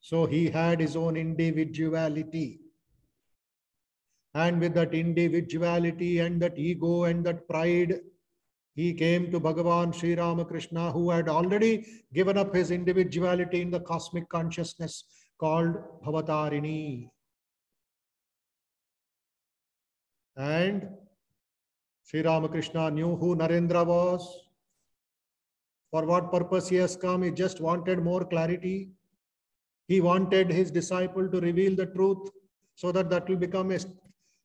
Speaker 1: So he had his own individuality. And with that individuality and that ego and that pride, he came to Bhagavan Sri Ramakrishna, who had already given up his individuality in the cosmic consciousness called Bhavatarini. And Sri Ramakrishna knew who Narendra was, for what purpose he has come. He just wanted more clarity. He wanted his disciple to reveal the truth so that will become a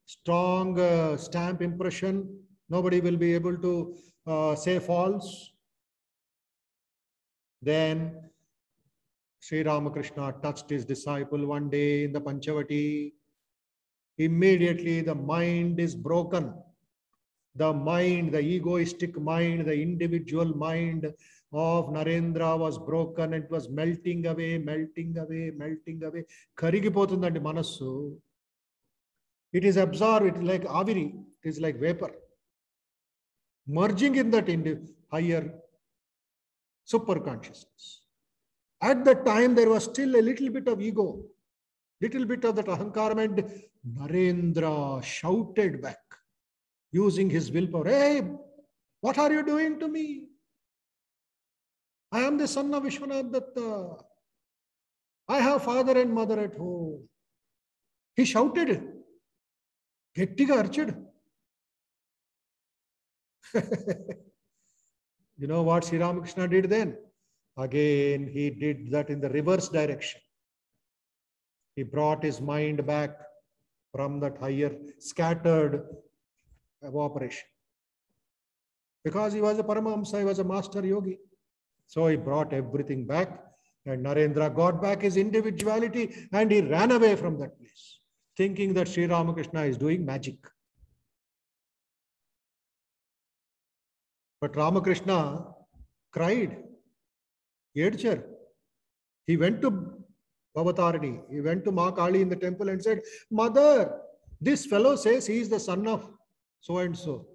Speaker 1: strong stamp impression. Nobody will be able to say false. Then Sri Ramakrishna touched his disciple one day in the Panchavati. Immediately the mind is broken. The mind, the egoistic mind, the individual mind of Narendra was broken. It was melting away, melting away, melting away. Karigipotundandi manassu. It is absorbed, it is like aviri, it is like vapor. Merging in that higher super consciousness. At that time, there was still a little bit of ego, little bit of that ahankara, and Narendra shouted back, using his willpower, "Hey, what are you doing to me? I am the son of Vishwanath Datta. I have father and mother at home." He shouted. Gettiga archid. You know what Sri Ramakrishna did then? Again, he did that in the reverse direction. He brought his mind back from that higher scattered evaporation. Because he was a Paramahamsa, he was a master yogi. So he brought everything back, and Narendra got back his individuality, and he ran away from that place, thinking that Sri Ramakrishna is doing magic. But Ramakrishna cried. Yedcher. He went to Bhavatarini. He went to Ma Kali in the temple and said, "Mother, this fellow says he is the son of so and so.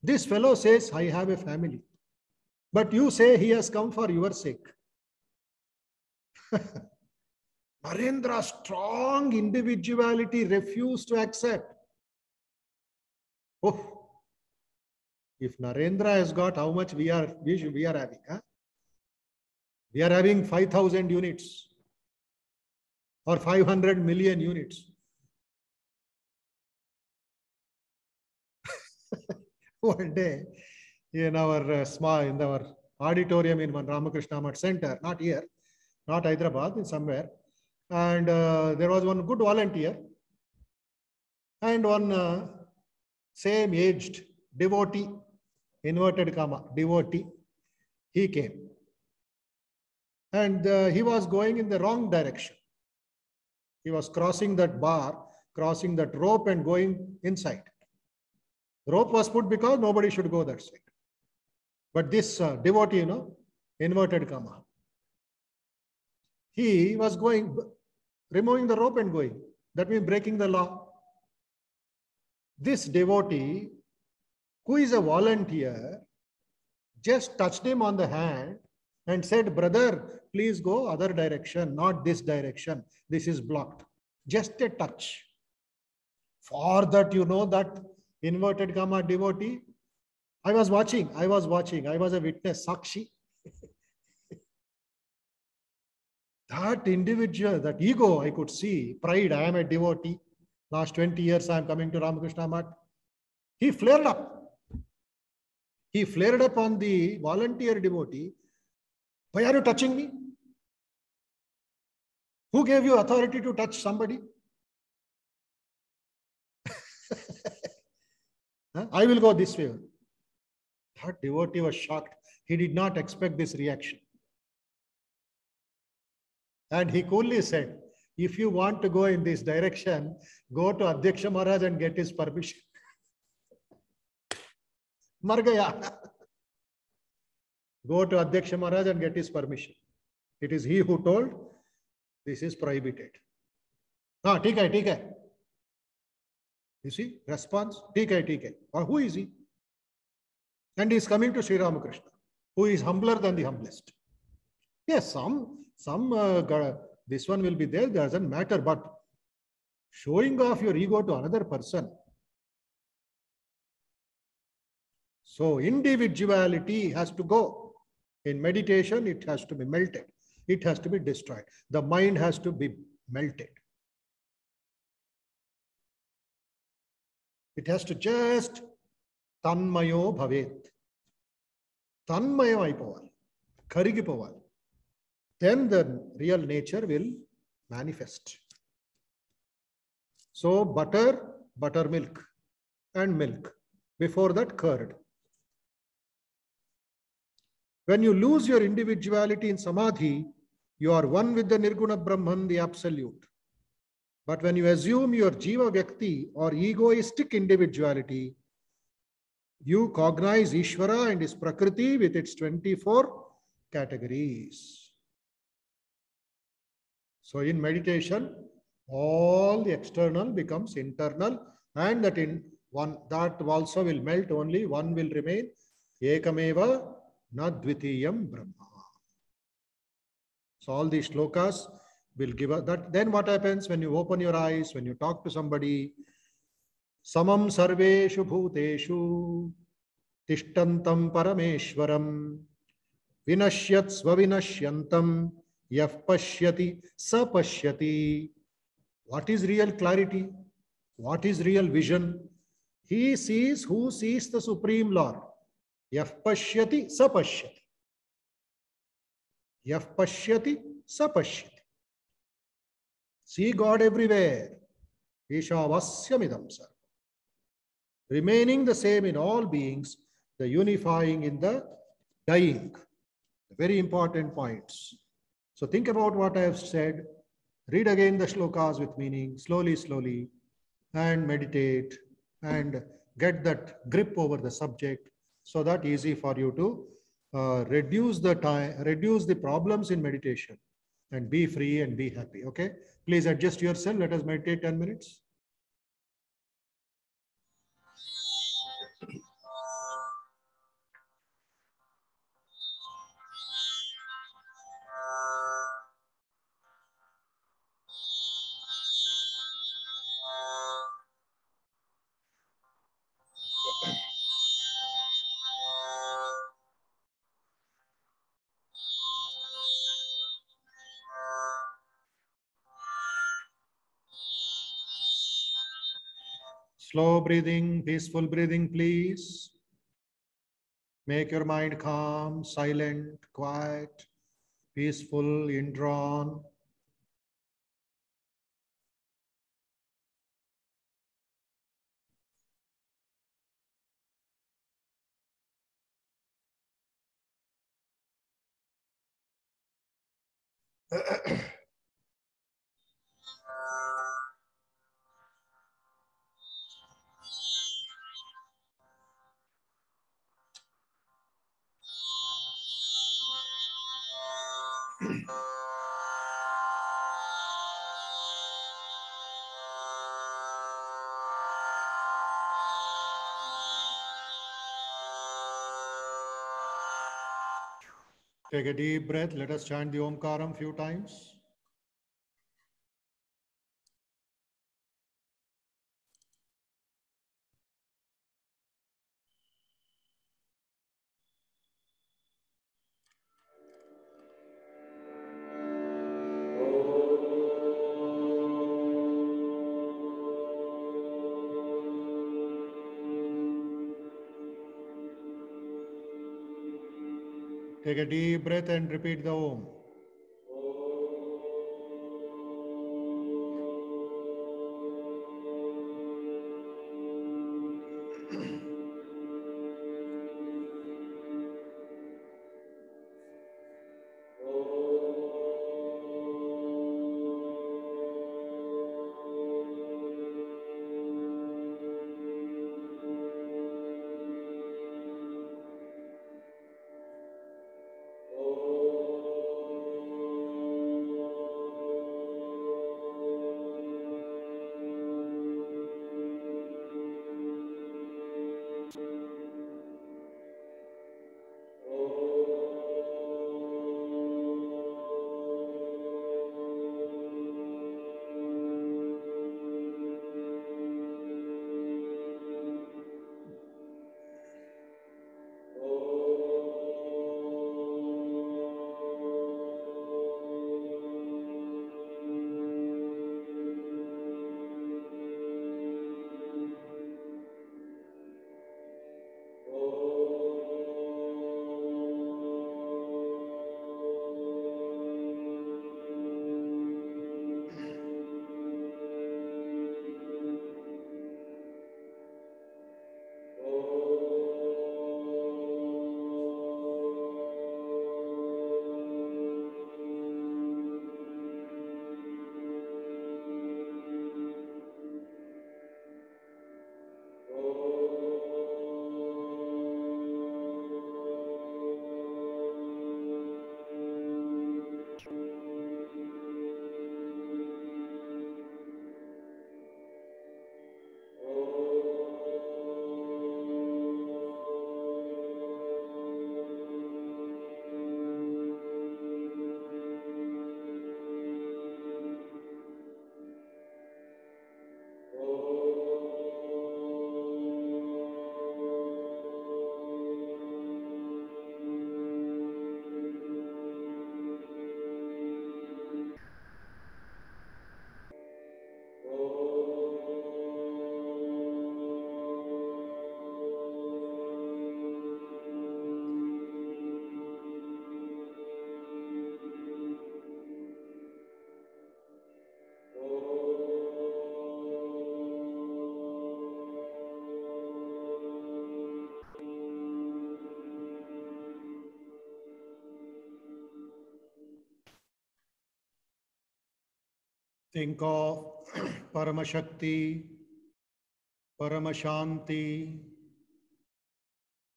Speaker 1: This fellow says I have a family. But you say he has come for your sake." Narendra's strong individuality refused to accept. Oh, if Narendra has got how much we are having, huh? We are having 5,000 units or 500 million units. One day, in our auditorium in Ramakrishna Math Center, not here, not Hyderabad, in somewhere, and there was one good volunteer and one same aged devotee, inverted comma, devotee. He came. And he was going in the wrong direction. He was crossing that bar, crossing that rope and going inside. The rope was put because nobody should go that side. But this devotee, inverted comma, he was going, removing the rope and going. That means breaking the law. This devotee, who is a volunteer, just touched him on the hand and said, "Brother, please go other direction, not this direction. This is blocked." Just a touch. For that, that inverted comma devotee, I was watching. I was a witness, Sakshi. That individual, that ego, I could see, pride, I am a devotee. Last 20 years, I am coming to Ramakrishna Math. He flared up. He flared up on the volunteer devotee. "Why are you touching me? Who gave you authority to touch somebody? I will go this way." That devotee was shocked. He did not expect this reaction. And he coolly said, "If you want to go in this direction, go to Adhyaksha Maharaj and get his permission." Mar gaya. Go to Adhyaksha Maharaj and get his permission. It is he who told, this is prohibited. ठीक है. You see, response, ठीक है. Or who is he? And he is coming to Sri Ramakrishna, who is humbler than the humblest. Yes, this one will be there, doesn't matter, but showing off your ego to another person. So individuality has to go. In meditation, it has to be melted. It has to be destroyed. The mind has to be melted. It has to just tanmayo bhavet. Tanmayo aipovali, karigipovali. Then the real nature will manifest. So butter, buttermilk, and milk. Before that, curd. When you lose your individuality in samadhi, you are one with the Nirguna Brahman, the absolute. But when you assume your Jiva Vyakti or egoistic individuality, you cognize Ishvara and his Prakriti with its 24 categories. So in meditation, all the external becomes internal, and that also will melt, only one will remain. Ekameva na dvitiyam Brahma. So all these shlokas will give us that. Then what happens when you open your eyes, when you talk to somebody? Samam sarveshu bhuteshu tishtantam parameshwaram vinashyat svavinashyantam yah pashyati sapashyati. What is real clarity? What is real vision? He sees who sees the Supreme Lord. Yah pashyati sapashyati. Yah pashyati sapashyati. See God everywhere. Ishavasyamidam sarvam. Remaining the same in all beings, the unifying in the dying. Very important points. So think about what I have said. Read again the shlokas with meaning, slowly, slowly, and meditate and get that grip over the subject, so that easy for you to reduce the time, reduce the problems in meditation, and be free and be happy. Okay, please adjust yourself. Let us meditate 10 minutes. Slow breathing, peaceful breathing, please. Make your mind calm, silent, quiet, peaceful, indrawn. Take a deep breath. Let us chant the Omkaram few times. Take a deep breath and repeat the Om. Think of Paramashakti, Paramashanti,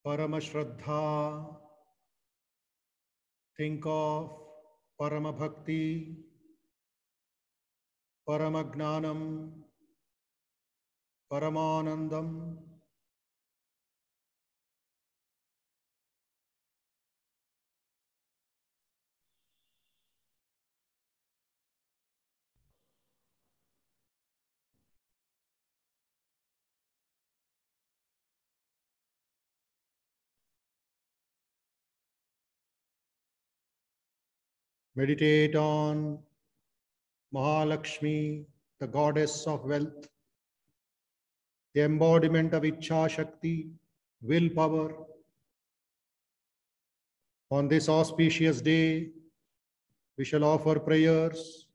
Speaker 1: Paramashraddha. Think of Paramabhakti, Paramagnanam, Paramanandam. Meditate on Mahalakshmi, the goddess of wealth, the embodiment of Ichha Shakti, willpower. On this auspicious day, we shall offer prayers,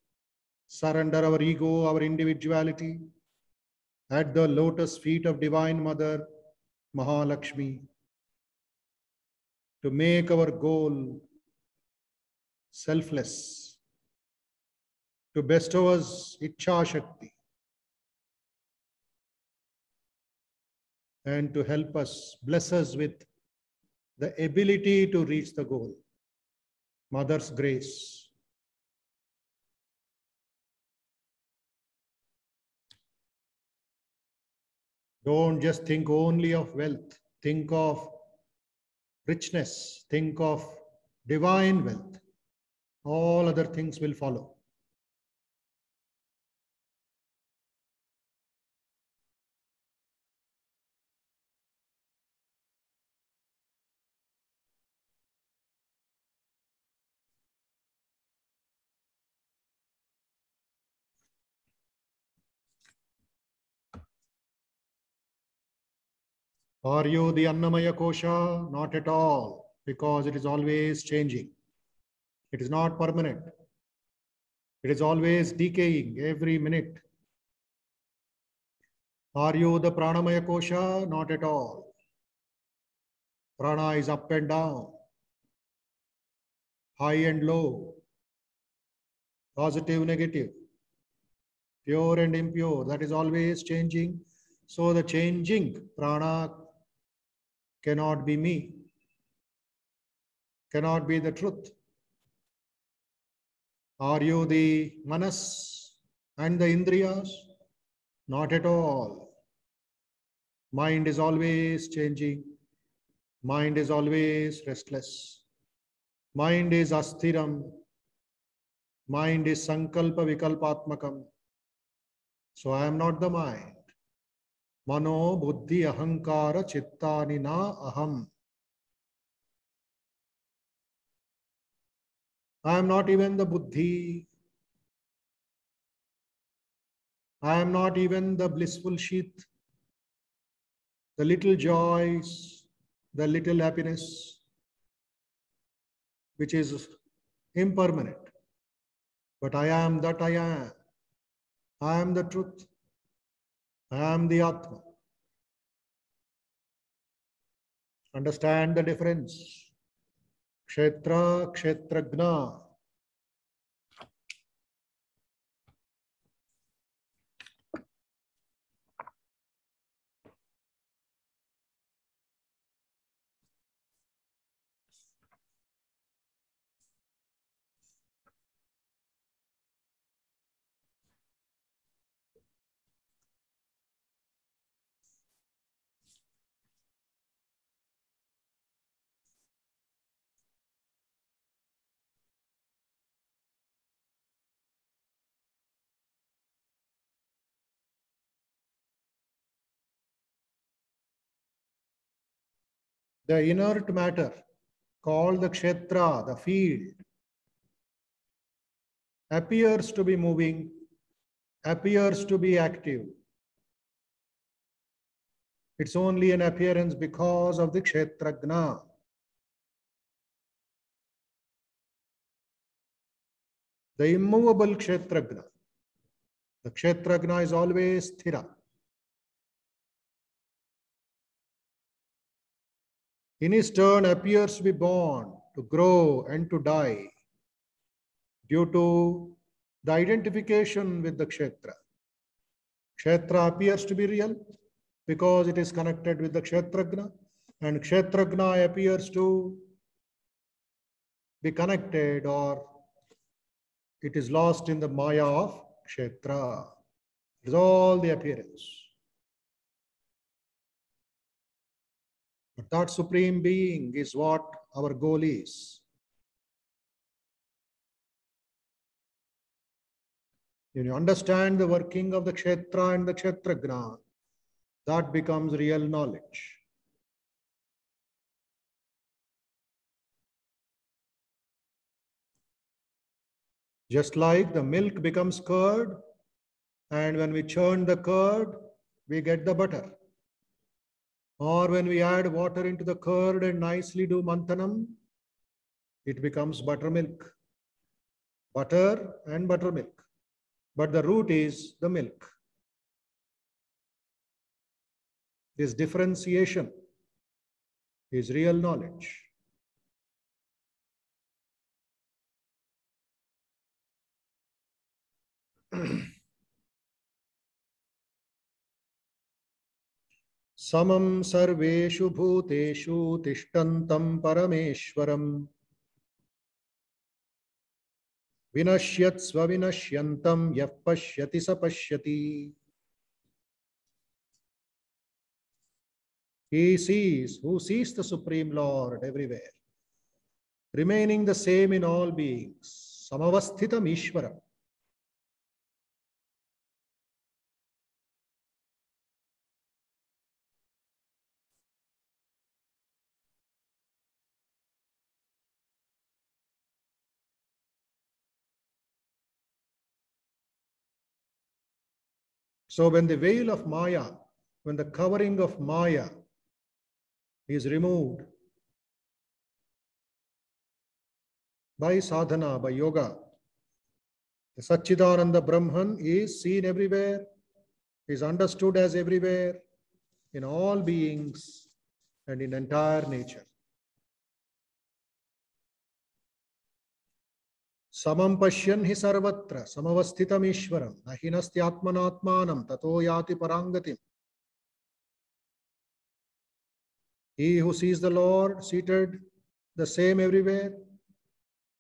Speaker 1: surrender our ego, our individuality at the lotus feet of Divine Mother Mahalakshmi to make our goal selfless, to bestow us Ichha Shakti, and to help us, bless us with the ability to reach the goal. Mother's grace. Don't just think only of wealth. Think of richness. Think of divine wealth. All other things will follow. Are you the Annamaya Kosha? Not at all, because it is always changing. It is not permanent. It is always decaying every minute. Are you the Pranamaya Kosha? Not at all. Prana is up and down, high and low, positive, negative, pure and impure. That is always changing. So the changing prana cannot be me, cannot be the truth. Are you the manas and the indriyas? Not at all. Mind is always changing. Mind is always restless. Mind is asthiram. Mind is sankalpa vikalpatmakam. So I am not the mind. Mano buddhi ahankara chittani na aham. I am not even the buddhi. I am not even the blissful sheath, the little joys, the little happiness, which is impermanent. But I am that I am. I am the truth. I am the Atma. Understand the difference. Kshetra, Kshetragna. The inert matter called the Kshetra, the field, appears to be moving, appears to be active. It's only an appearance because of the Kshetragna. The immovable Kshetragna. The Kshetragna is always Sthira. In his turn, appears to be born, to grow and to die due to the identification with the Kshetra. Kshetra appears to be real because it is connected with the Kshetragna, and Kshetragna appears to be connected, or it is lost in the Maya of Kshetra. It is all the appearance. But that Supreme Being is what our goal is. When you understand the working of the Kshetra and the Kshetragna, that becomes real knowledge. Just like the milk becomes curd, and when we churn the curd, we get the butter. Or when we add water into the curd and nicely do manthanam, it becomes buttermilk. Butter and buttermilk. But the root is the milk. This differentiation is real knowledge. Samam sarveshu bhuteshu tishtantam parameshwaram vinashyat svavinashyantam yah pashyati sapashyati. He sees, who sees the Supreme Lord everywhere, remaining the same in all beings. Samavasthitam Ishvaram. So when the veil of Maya, when the covering of Maya is removed by sadhana, by yoga, the Satchidananda Brahman is seen everywhere, is understood as everywhere, in all beings and in entire nature. Samam pashyan hi sarvatra samavasthitam ishvaram nahinasti atmanatmanam tato yati parangatim. He who sees the Lord seated the same everywhere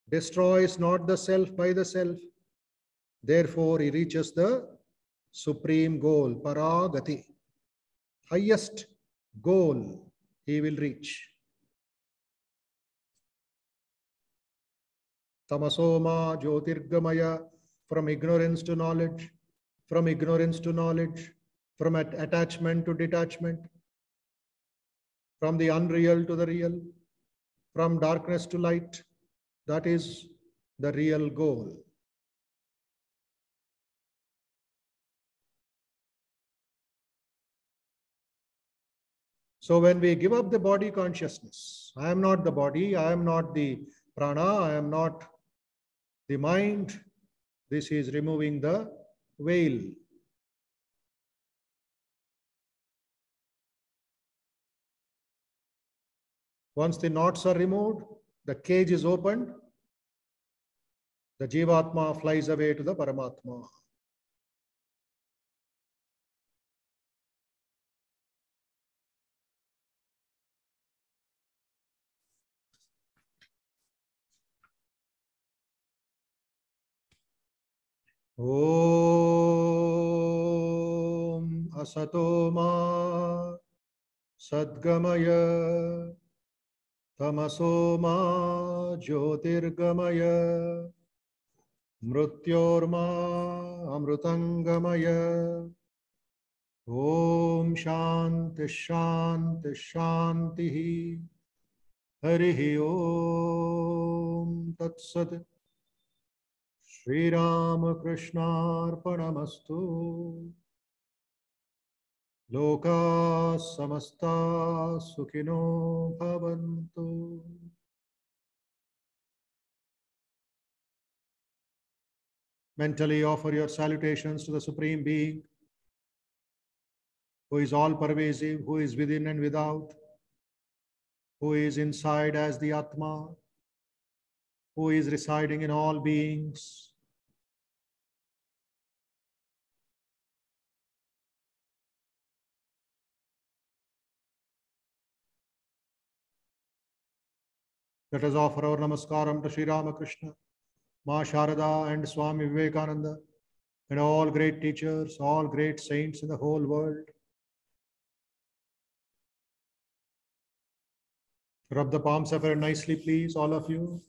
Speaker 1: destroys not the self by the self. Therefore, he reaches the supreme goal, paragati. Highest goal he will reach. Tamasoma Jyotirgamaya, from ignorance to knowledge, from ignorance to knowledge, from attachment to detachment, from the unreal to the real, from darkness to light. That is the real goal. So when we give up the body consciousness, I am not the body, I am not the prana, I am not the mind, this is removing the veil. Once the knots are removed, the cage is opened, the Jivatma flies away to the Paramatma. Om Asato Ma Sadgamaya Tamaso Ma Jyotirgamaya Mrutyorma Amrutangamaya. Om Shanti Shanti Shanti Harihi Om Tat Sat. Shri Ramakrishnaarpanamastu. Loka samasta sukhino bhavantu. Mentally offer your salutations to the Supreme Being, who is all pervasive, who is within and without, who is inside as the Atma, who is residing in all beings, Let us offer our namaskaram to Sri Ramakrishna, Ma Sharada and Swami Vivekananda, and all great teachers, all great saints in the whole world. Rub the palms of your nicely, please, all of you.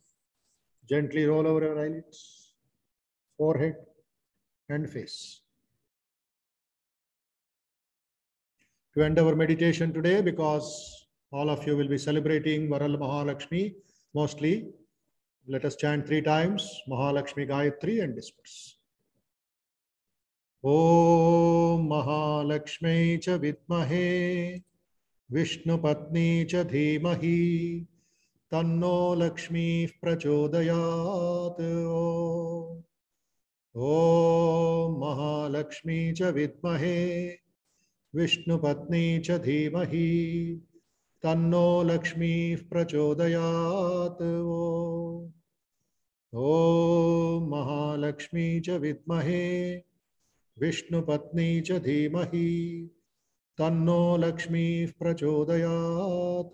Speaker 1: Gently roll over your eyelids, forehead, and face. To end our meditation today, because all of you will be celebrating Varal Mahalakshmi mostly, let us chant 3 times Mahalakshmi Gayatri and disperse. Om Mahalakshmi cha vidmahe Vishnu Patni cha dhimahi Tanno Lakshmi prachodayat. Om Mahalakshmi cha vidmahe Vishnu Patni cha dhimahi Tanno Lakshmi prachodayat. Om Mahalakshmi cha vidmahe Vishnu Patni cha dhimahi Tanno Lakshmi prachodayat.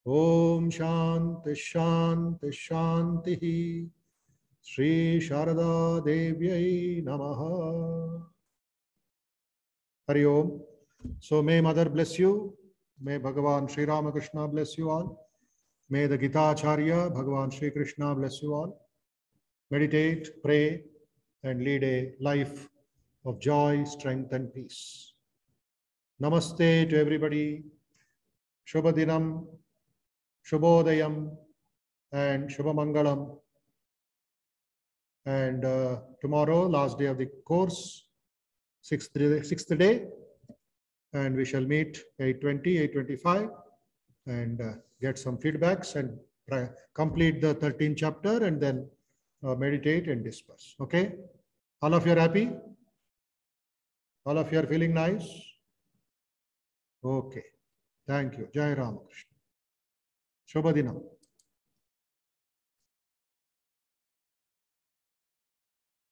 Speaker 1: Om Shanti Shanti Shanti. Sri Sharada Devyai Namaha. Hari Om. So may Mother bless you. May Bhagavan Sri Ramakrishna bless you all. May the Gita Acharya, Bhagavan Sri Krishna bless you all. Meditate, pray, and lead a life of joy, strength, and peace. Namaste to everybody. Shubhadinam, Shubhodayam, and Shubhamangalam. And tomorrow, last day of the course, sixth day, and we shall meet 8:20, 8:25, and get some feedbacks and complete the 13th chapter, and then meditate and disperse. Okay? All of you are happy? All of you are feeling nice? Okay. Thank you. Jai Ramakrishna. Shubhadinam.